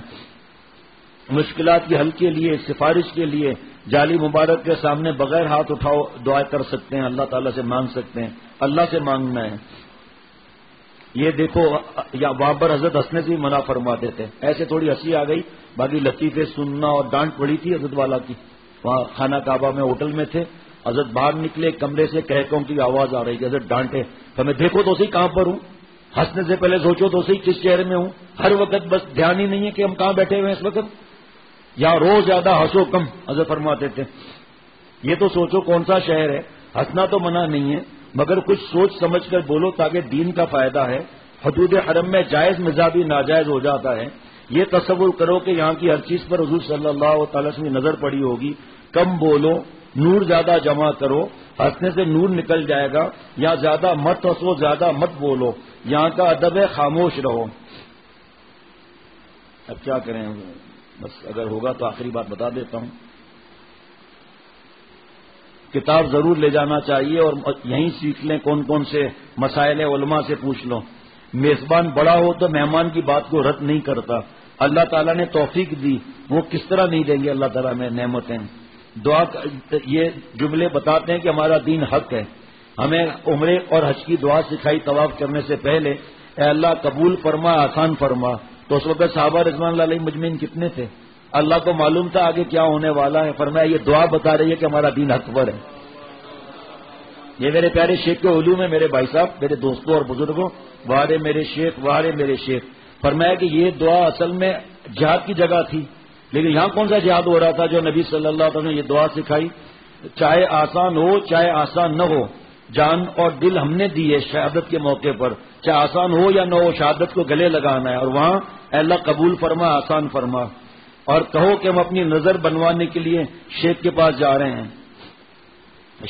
[SPEAKER 1] مشکلات کے حل کے لیے سفارش کے لیے جالی مبارک کے سامنے بغیر ہاتھ اٹھاؤ دعا کر سکتے ہیں. اللہ تعالیٰ سے مانگ سکتے ہیں. اللہ سے مانگنا ہے. یہ دیکھو یا وہاں پر حضرت ہنسنے سے بھی منع فرماتے تھے. ایسے تھوڑی ہنسی آ گئی باقی لطیفے سننا اور ڈانٹ پڑی تھی حضرت والا کی. وہاں خانہ کعبہ میں ہوٹل میں تھے. حضرت باہر نکلے کمرے سے کہکوں کی آواز آ رہی تھی. حضرت ڈانٹے تو میں دیکھو تو صحیح کہاں پر ہوں. ہنسنے سے پہلے سوچو تو صحیح کس شہر میں ہوں. ہر وقت بس دھیان ہی نہیں ہے کہ ہم کہاں بیٹھے ہوئے ہیں اس وقت. یا روز زیادہ ہنسو کم حضرت فرماتے تھے. یہ تو سوچو کون سا شہر ہے. ہنسنا تو منع نہیں ہے مگر کچھ سوچ سمجھ کر بولو تاکہ دین کا فائدہ ہے. حدود حرم میں جائز مزاح بھی ناجائز ہو جاتا ہے. یہ تصور کرو کہ یہاں کی ہر چیز پر حضور صلی اللہ تعالی وسلم کی نظر پڑی ہوگی. کم بولو نور زیادہ جمع کرو. ہنسنے سے نور نکل جائے گا. یا زیادہ مت ہنسو زیادہ مت بولو. یہاں کا ادب ہے خاموش رہو. اب کیا کریں بس اگر ہوگا تو آخری بات بتا دیتا ہوں. کتاب ضرور لے جانا چاہیے اور یہیں سیکھ لیں کون کون سے مسائل علماء سے پوچھ لو. میزبان بڑا ہو تو مہمان کی بات کو رد نہیں کرتا. اللہ تعالیٰ نے توفیق دی، وہ کس طرح نہیں دیں گے اللہ تعالیٰ میں نعمتیں. دعا یہ جملے بتاتے ہیں کہ ہمارا دین حق ہے. ہمیں عمرے اور حج کی دعا سکھائی طواف کرنے سے پہلے، اے اللہ قبول فرما، آسان فرما. تو اس وقت صحابہ رضوان اللہ علیہ مجمعین کتنے تھے؟ اللہ کو معلوم تھا آگے کیا ہونے والا ہے. فرمایا یہ دعا بتا رہی ہے کہ ہمارا دین حق پر ہے. یہ میرے پیارے شیخ کے علوم ہے میرے بھائی صاحب، میرے دوستوں اور بزرگوں. وارے میرے شیخ، وارے میرے شیخ. فرمایا کہ یہ دعا اصل میں جہاد کی جگہ تھی، لیکن یہاں کون سا جہاد ہو رہا تھا جو نبی صلی اللہ علیہ وسلم نے یہ دعا سکھائی؟ چاہے آسان ہو چاہے آسان نہ ہو، جان اور دل ہم نے دی ہے شہادت کے موقع پر. چاہے آسان ہو یا نہ ہو، شہادت کو گلے لگانا ہے. اور وہاں اے اللہ قبول فرما، آسان فرما. اور کہو کہ ہم اپنی نظر بنوانے کے لیے شیخ کے پاس جا رہے ہیں.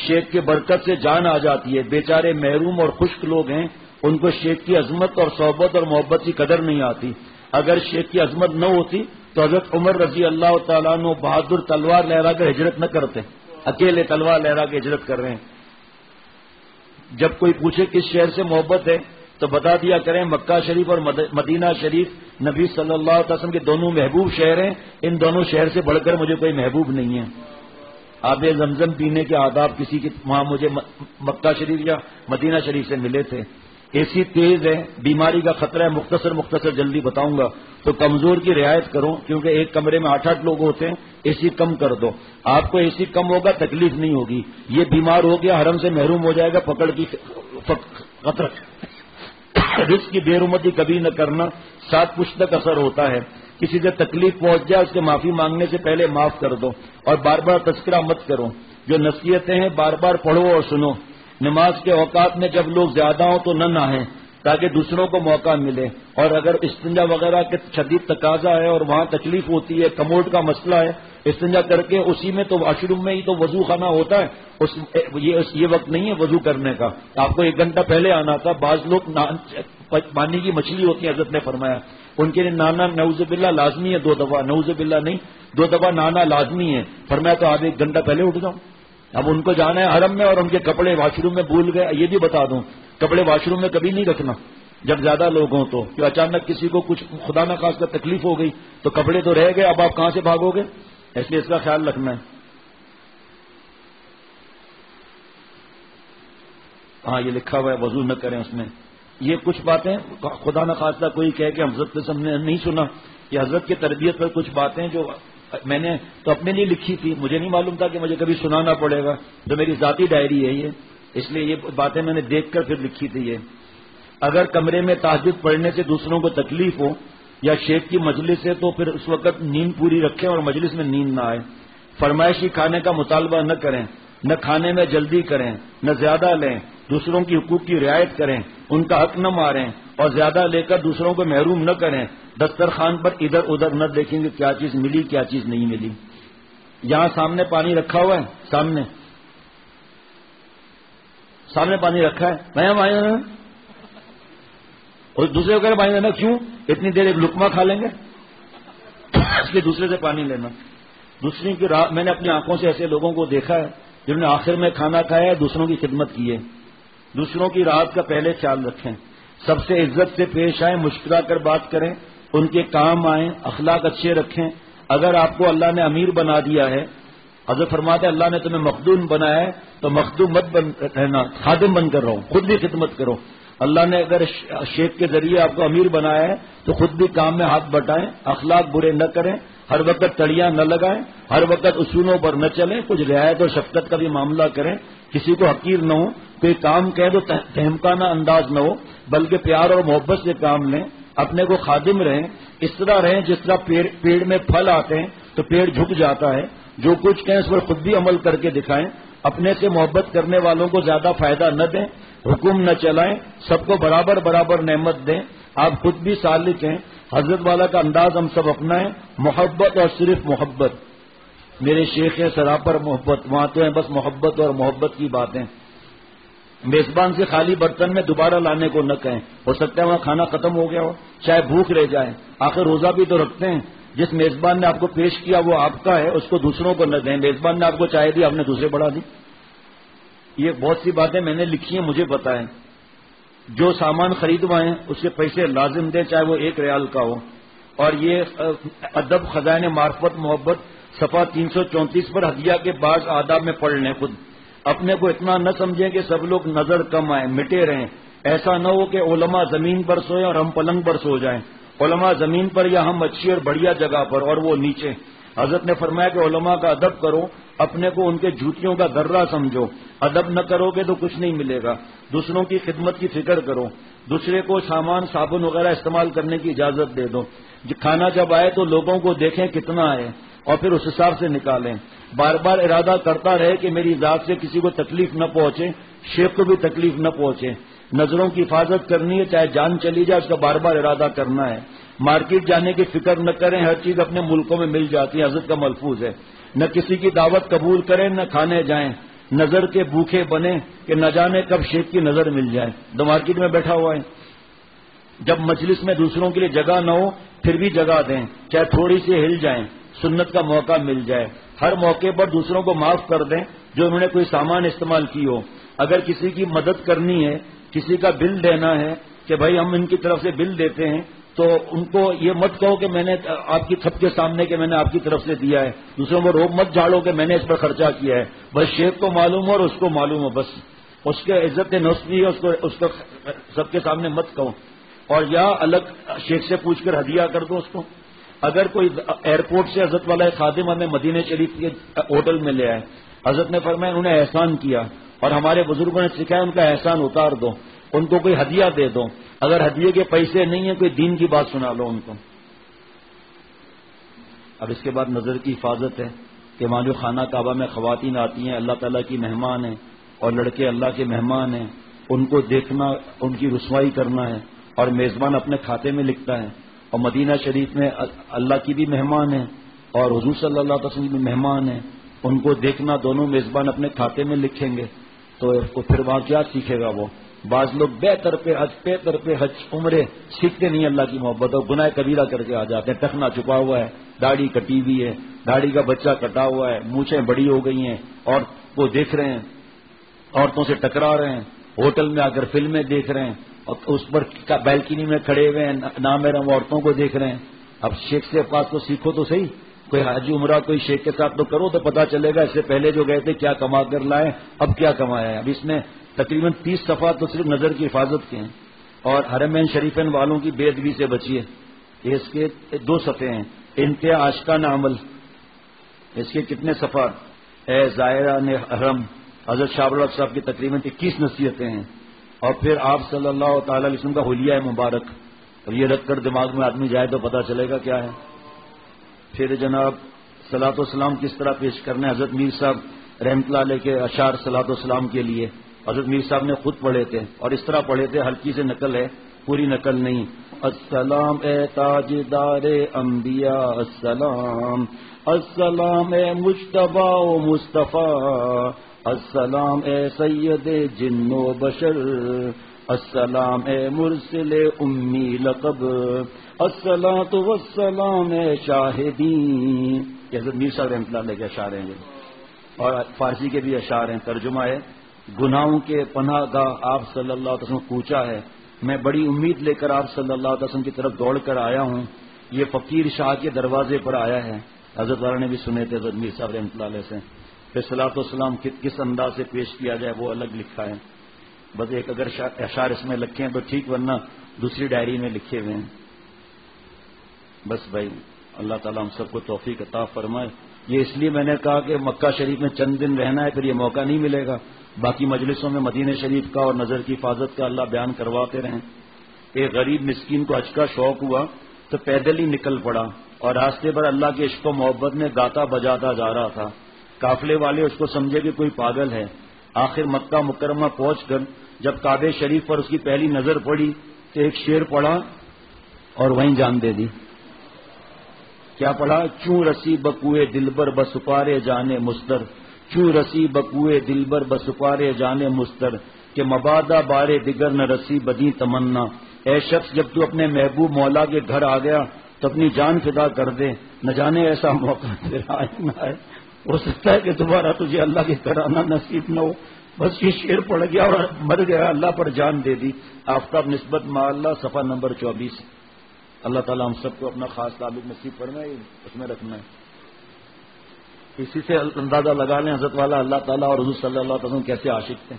[SPEAKER 1] شیخ کے برکت سے جان آ جاتی ہے. بیچارے محروم اور خشک لوگ ہیں، ان کو شیخ کی عظمت اور صحبت اور محبت کی قدر نہیں آتی. اگر شیخ کی عظمت نہ ہوتی تو حضرت عمر رضی اللہ تعالیٰ عنہ بہادر تلوار لہرا کر ہجرت نہ کرتے. اکیلے تلوار لہرا کے ہجرت کر رہے ہیں. جب کوئی پوچھے کس شہر سے محبت ہے تو بتا دیا کریں مکہ شریف اور مدینہ شریف نبی صلی اللہ علیہ وسلم کے دونوں محبوب شہر ہیں. ان دونوں شہر سے بڑھ کر مجھے کوئی محبوب نہیں ہے. آب زمزم پینے کے آداب کسی کی وہاں مجھے مکہ شریف یا مدینہ شریف سے ملے تھے. اے سی تیز ہے، بیماری کا خطرہ ہے. مختصر جلدی بتاؤں گا. تو کمزور کی رعایت کرو، کیونکہ ایک کمرے میں 8 لوگ ہوتے ہیں. اے سی کم کر دو. آپ کو اے سی کم ہوگا تکلیف نہیں ہوگی. یہ بیمار ہو گیا حرم سے محروم ہو جائے گا، پکڑ کی خطرہ. رزق کی بے رحمتی کبھی نہ کرنا، 7 پشت تک اثر ہوتا ہے. کسی سے تکلیف پہنچ جائے اس کے معافی مانگنے سے پہلے معاف کر دو. اور بار بار تذکرہ مت کرو. جو نصیحتیں ہیں بار بار پڑھو اور سنو. نماز کے اوقات میں جب لوگ زیادہ ہوں تو نہ نہائیں تاکہ دوسروں کو موقع ملے. اور اگر استنجا وغیرہ کے شدید تقاضا ہے اور وہاں تکلیف ہوتی ہے، کموڈ کا مسئلہ ہے، استنجا کر کے اسی میں تو واش روم میں ہی تو وضو خانہ ہوتا ہے. یہ وقت نہیں ہے وضو کرنے کا. آپ کو 1 گھنٹہ پہلے آنا تھا. بعض لوگ پانی کی مچھلی ہوتی ہے، حضرت نے فرمایا ان کے لیے نانا نعوذ باللہ لازمی ہے. 2 دفعہ نعوذ باللہ نہیں، 2 دفعہ نانا لازمی ہے. فرمایا تو آپ 1 گھنٹہ پہلے اٹھ جاؤ. اب ان کو جانا ہے حرم میں اور ان کے کپڑے واش روم میں بھول گئے. یہ بھی بتا دوں کپڑے واش روم میں کبھی نہیں رکھنا جب زیادہ لوگ ہوں تو، کہ اچانک کسی کو کچھ خدا نہ خواستہ تکلیف ہو گئی تو کپڑے تو رہ گئے، اب آپ کہاں سے بھاگو گے؟ اس لیے اس کا خیال رکھنا ہے. ہاں یہ لکھا ہوا ہے وضو نہ کریں اس میں. یہ کچھ باتیں خدا نہ خواستہ کوئی کہے کہ حضرت سے ہم نے نہیں سنا. یہ حضرت کی تربیت پر کچھ باتیں جو میں نے تو اپنے لیے لکھی تھی، مجھے نہیں معلوم تھا کہ مجھے کبھی سنانا پڑے گا. تو میری ذاتی ڈائری ہے یہ، اس لیے یہ باتیں میں نے دیکھ کر پھر لکھی تھی. یہ اگر کمرے میں تہجد پڑھنے سے دوسروں کو تکلیف ہو یا شیخ کی مجلس ہے تو پھر اس وقت نیند پوری رکھیں اور مجلس میں نیند نہ آئے. فرمائشی کھانے کا مطالبہ نہ کریں، نہ کھانے میں جلدی کریں، نہ زیادہ لیں. دوسروں کی حقوق کی رعایت کریں، ان کا حق نہ ماریں اور زیادہ لے کر دوسروں کو محروم نہ کریں. دسترخوان پر ادھر ادھر نہ دیکھیں گے کیا چیز ملی کیا چیز نہیں ملی. یہاں سامنے پانی رکھا ہوا ہے، سامنے پانی رکھا ہے، میں اور دوسرے کو کہہ رہے پانی لینا. کیوں؟ اتنی دیر ایک لقمہ کھا لیں گے، اس لیے دوسرے سے پانی لینا. دوسری کی راہ میں نے اپنی آنکھوں سے ایسے لوگوں کو دیکھا ہے جنہوں نے آخر میں کھانا کھایا ہے، دوسروں کی خدمت کی ہے. دوسروں کی راحت کا پہلے خیال رکھیں. سب سے عزت سے پیش آئیں، مسکرا کر بات کریں، ان کے کام آئیں، اخلاق اچھے رکھیں. اگر آپ کو اللہ نے امیر بنا دیا ہے، حضرت فرماتے ہیں اللہ نے تمہیں مخدوم بنایا ہے تو مخدوم مت رہنا، خادم بن کر رہو، خود بھی خدمت کرو. اللہ نے اگر شیخ کے ذریعے آپ کو امیر بنایا ہے تو خود بھی کام میں ہاتھ بٹائیں، اخلاق برے نہ کریں، ہر وقت تڑیاں نہ لگائیں، ہر وقت اصولوں پر نہ چلیں، کچھ رعایت اور شفقت کا بھی معاملہ کریں. کسی کو حقیر نہ ہو، کوئی کام کہہ تو تہمکانہ انداز نہ ہو، بلکہ پیار اور محبت سے کام لیں. اپنے کو خادم رہیں، اس طرح رہیں جس طرح پیڑ میں پھل آتے ہیں تو پیڑ جھک جاتا ہے. جو کچھ کہیں اس پر خود بھی عمل کر کے دکھائیں. اپنے سے محبت کرنے والوں کو زیادہ فائدہ نہ دیں، حکم نہ چلائیں، سب کو برابر برابر نعمت دیں. آپ خود بھی سالک ہیں. حضرت والا کا انداز ہم سب اپنائیں. محبت اور صرف محبت. میرے شیخ ہے سراپر محبت، وہاں تو ہیں بس محبت اور محبت کی باتیں. میزبان سے خالی برتن میں دوبارہ لانے کو نہ کہیں. ہو سکتا ہے وہاں کھانا ختم ہو گیا ہو، چاہے بھوک رہ جائے، آخر روزہ بھی تو رکھتے ہیں. جس میزبان نے آپ کو پیش کیا وہ آپ کا ہے، اس کو دوسروں کو نہ دیں. میزبان نے آپ کو چائے دی، آپ نے دوسرے بڑھا دی. یہ بہت سی باتیں میں نے لکھی ہیں، مجھے پتا ہے. جو سامان خریدوائیں اس کے پیسے لازم دیں، چاہے وہ 1 ریال کا ہو. اور یہ ادب خزائن معرفت محبت صفحہ 334 پر ہدیہ کے بعض آداب میں پڑھ لیں. خود اپنے کو اتنا نہ سمجھیں کہ سب لوگ نظر کم آئیں، مٹے رہیں. ایسا نہ ہو کہ علماء زمین پر سوئیں اور ہم پلنگ پر سو جائیں. علماء زمین پر یا ہم اچھی اور بڑھیا جگہ پر اور وہ نیچے. حضرت نے فرمایا کہ علماء کا ادب کرو، اپنے کو ان کے جھوٹیوں کا ذرہ سمجھو. ادب نہ کرو گے تو کچھ نہیں ملے گا. دوسروں کی خدمت کی فکر کرو، دوسرے کو سامان صابن وغیرہ استعمال کرنے کی اجازت دے دو. کھانا جب آئے تو لوگوں کو دیکھیں کتنا آئے اور پھر اس حساب سے نکالیں. بار بار ارادہ کرتا رہے کہ میری ذات سے کسی کو تکلیف نہ پہنچے، شیخ کو بھی تکلیف نہ پہنچے. نظروں کی حفاظت کرنی ہے، چاہے جان چلی جائے اس کا بار بار ارادہ کرنا ہے. مارکیٹ جانے کی فکر نہ کریں، ہر چیز اپنے ملکوں میں مل جاتی ہے، حضرت کا ملفوظ ہے. نہ کسی کی دعوت قبول کریں نہ کھانے جائیں. نظر کے بھوکے بنے کہ نہ جانے کب شیخ کی نظر مل جائے. تو مارکیٹ میں بیٹھا ہوا ہے، جب مجلس میں دوسروں کے لیے جگہ نہ ہو پھر بھی جگہ دیں، چاہے تھوڑی سی ہل جائیں، سنت کا موقع مل جائے. ہر موقع پر دوسروں کو معاف کر دیں جو انہوں نے کوئی سامان استعمال کی ہو. اگر کسی کی مدد کرنی ہے، کسی کا بل دینا ہے کہ بھائی ہم ان کی طرف سے بل دیتے ہیں، تو ان کو یہ مت کہو کہ میں نے آپ کی سب کے سامنے کہ میں نے آپ کی طرف سے دیا ہے. دوسروں کو روب مت جھاڑو کہ میں نے اس پر خرچہ کیا ہے. بس شیخ کو معلوم ہو اور اس کو معلوم ہو، بس اس کے عزت نفس بھی ہے، اس کو سب کے سامنے مت کہو. اور یا الگ شیخ سے پوچھ کر ہدیہ کر دو اس کو. اگر کوئی ایئرپورٹ سے حضرت والا خادم ہمیں مدینہ شریف کے ہوٹل میں لے آئے، حضرت نے فرمایا انہوں نے احسان کیا اور ہمارے بزرگوں نے سکھایا ان کا احسان اتار دو، ان کو کوئی ہدیہ دے دو. اگر ہدیے کے پیسے نہیں ہیں کوئی دین کی بات سنا لو ان کو. اب اس کے بعد نظر کی حفاظت ہے کہ وہاں جو خانہ کعبہ میں خواتین آتی ہیں اللہ تعالیٰ کی مہمان ہیں اور لڑکے اللہ کے مہمان ہیں، ان کو دیکھنا ان کی رسوائی کرنا ہے اور میزبان اپنے کھاتے میں لکھتا ہے. اور مدینہ شریف میں اللہ کی بھی مہمان ہے اور حضور صلی اللہ علیہ وسلم بھی مہمان ہیں، ان کو دیکھنا دونوں میزبان اپنے کھاتے میں لکھیں گے تو پھر وہاں کیا سیکھے گا وہ. بعض لوگ بے طرف حج عمرے سیکھتے نہیں اللہ کی محبت اور گناہ کبیرہ کر کے آ جاتے ہیں. ٹخنا چھپا ہوا ہے، داڑھی کٹی ہوئی ہے، داڑھی کا بچہ کٹا ہوا ہے، مونچھیں بڑی ہو گئی ہیں اور وہ دیکھ رہے ہیں، عورتوں سے ٹکرا رہے ہیں، ہوٹل میں آ کر فلمیں دیکھ رہے ہیں اور اس پر بیلکنی میں کھڑے ہوئے ہیں نامحرم عورتوں کو دیکھ رہے ہیں. اب شیخ سے پاس تو سیکھو تو صحیح، کوئی حج عمرہ کوئی شیخ کے ساتھ تو کرو تو پتہ چلے گا اس سے پہلے جو گئے تھے کیا کما کر لائے، اب کیا کمایا ہے. اب اس میں تقریباً 30 صفحات تو صرف نظر کی حفاظت کے ہیں. اور حرمین شریفین والوں کی بے ادبی سے بچیے. اس کے 2 صفحے ہیں. انتہا عاشقانہ عمل، اس کے کتنے صفحات؟ اے زائران حرم، حضرت شاہ الحق صاحب کی تقریباً 21 نصیحتیں ہیں. اور پھر آپ صلی اللہ تعالی علیہ وسلم کا حلیہ مبارک، اور یہ رکھ کر دماغ میں آدمی جائے تو پتہ چلے گا کیا ہے. پھر جناب صلاۃ والسلام کس طرح پیش کرنا ہے. حضرت میر صاحب رحمۃ اللہ علیہ کے اشعار صلاۃ والسلام کے لیے حضرت میر صاحب نے خود پڑھے تھے اور اس طرح پڑھے تھے، ہلکی سے نقل ہے، پوری نقل نہیں. السلام اے تاجدار انبیاء، السلام السلام اے مجتبی و مصطفیٰ، السلام اے سید جن و بشر، السلام اے مرسل امی لقب، الصلاۃ والسلام اے شاہدین. یہ حضرت میر صاحب رحمۃ اللہ علیہ کے اشعار ہیں اور فارسی کے بھی اشعار ہیں. ترجمہ ہے گناہوں کے پناہ گاہ آپ صلی اللہ علیہ وسلم کوچا ہے، میں بڑی امید لے کر آپ صلی اللہ علیہ وسلم کی طرف دوڑ کر آیا ہوں، یہ فقیر شاہ کے دروازے پر آیا ہے. حضرت والا نے بھی سنے تھے حضرت میر صاحب رحمۃ اللہ علیہ سے. پھر صلاۃ والسلام کس انداز سے پیش کیا جائے وہ الگ لکھا ہے. بس ایک اگر اشعار اس میں لکھے ہیں تو ٹھیک، ورنہ دوسری ڈائری میں لکھے ہوئے ہیں. بس بھائی اللہ تعالیٰ ہم سب کو توفیق عطا فرمائے. یہ اس لیے میں نے کہا کہ مکہ شریف میں چند دن رہنا ہے، پھر یہ موقع نہیں ملے گا. باقی مجلسوں میں مدینہ شریف کا اور نظر کی حفاظت کا اللہ بیان کرواتے رہیں. ایک غریب مسکین کو حج کا شوق ہوا تو پیدل ہی نکل پڑا اور راستے پر اللہ کے عشق و محبت میں گاتا بجاتا جا رہا تھا. قافلے والے اس کو سمجھے کہ کوئی پاگل ہے. آخر مکہ مکرمہ پہنچ کر جب کعبہ شریف پر اس کی پہلی نظر پڑی تو ایک شعر پڑھا اور وہیں جان دے دی. کیا پڑھا؟ چوں رسی بکوئے دلبر بسپارے جانے مستر، چوں رسی بکوئے دلبر بسپارے جانے مستر، کہ مبادہ بارے دیگر نہ رسی بدی تمنا. اے شخص جب تو اپنے محبوب مولا کے گھر آ گیا تو اپنی جان فدا کر دے، نہ جانے ایسا موقع تیرا آئے نہ آئے. ہو سکتا ہے کہ دوبارہ تجھے اللہ کے گھر آنا نصیب نہ ہو. بس یہ شعر پڑ گیا اور مر گیا، اللہ پر جان دے دی. آفتاب نسبت مع اللہ صفحہ نمبر 24. اللہ تعالیٰ ہم سب کو اپنا خاص تعلق نصیب فرمائے، اس میں رکھنا ہے. اسی سے اندازہ لگا لیں حضرت والا اللہ تعالیٰ اور حضور صلی اللہ علیہ وسلم کیسے عاشق تھے.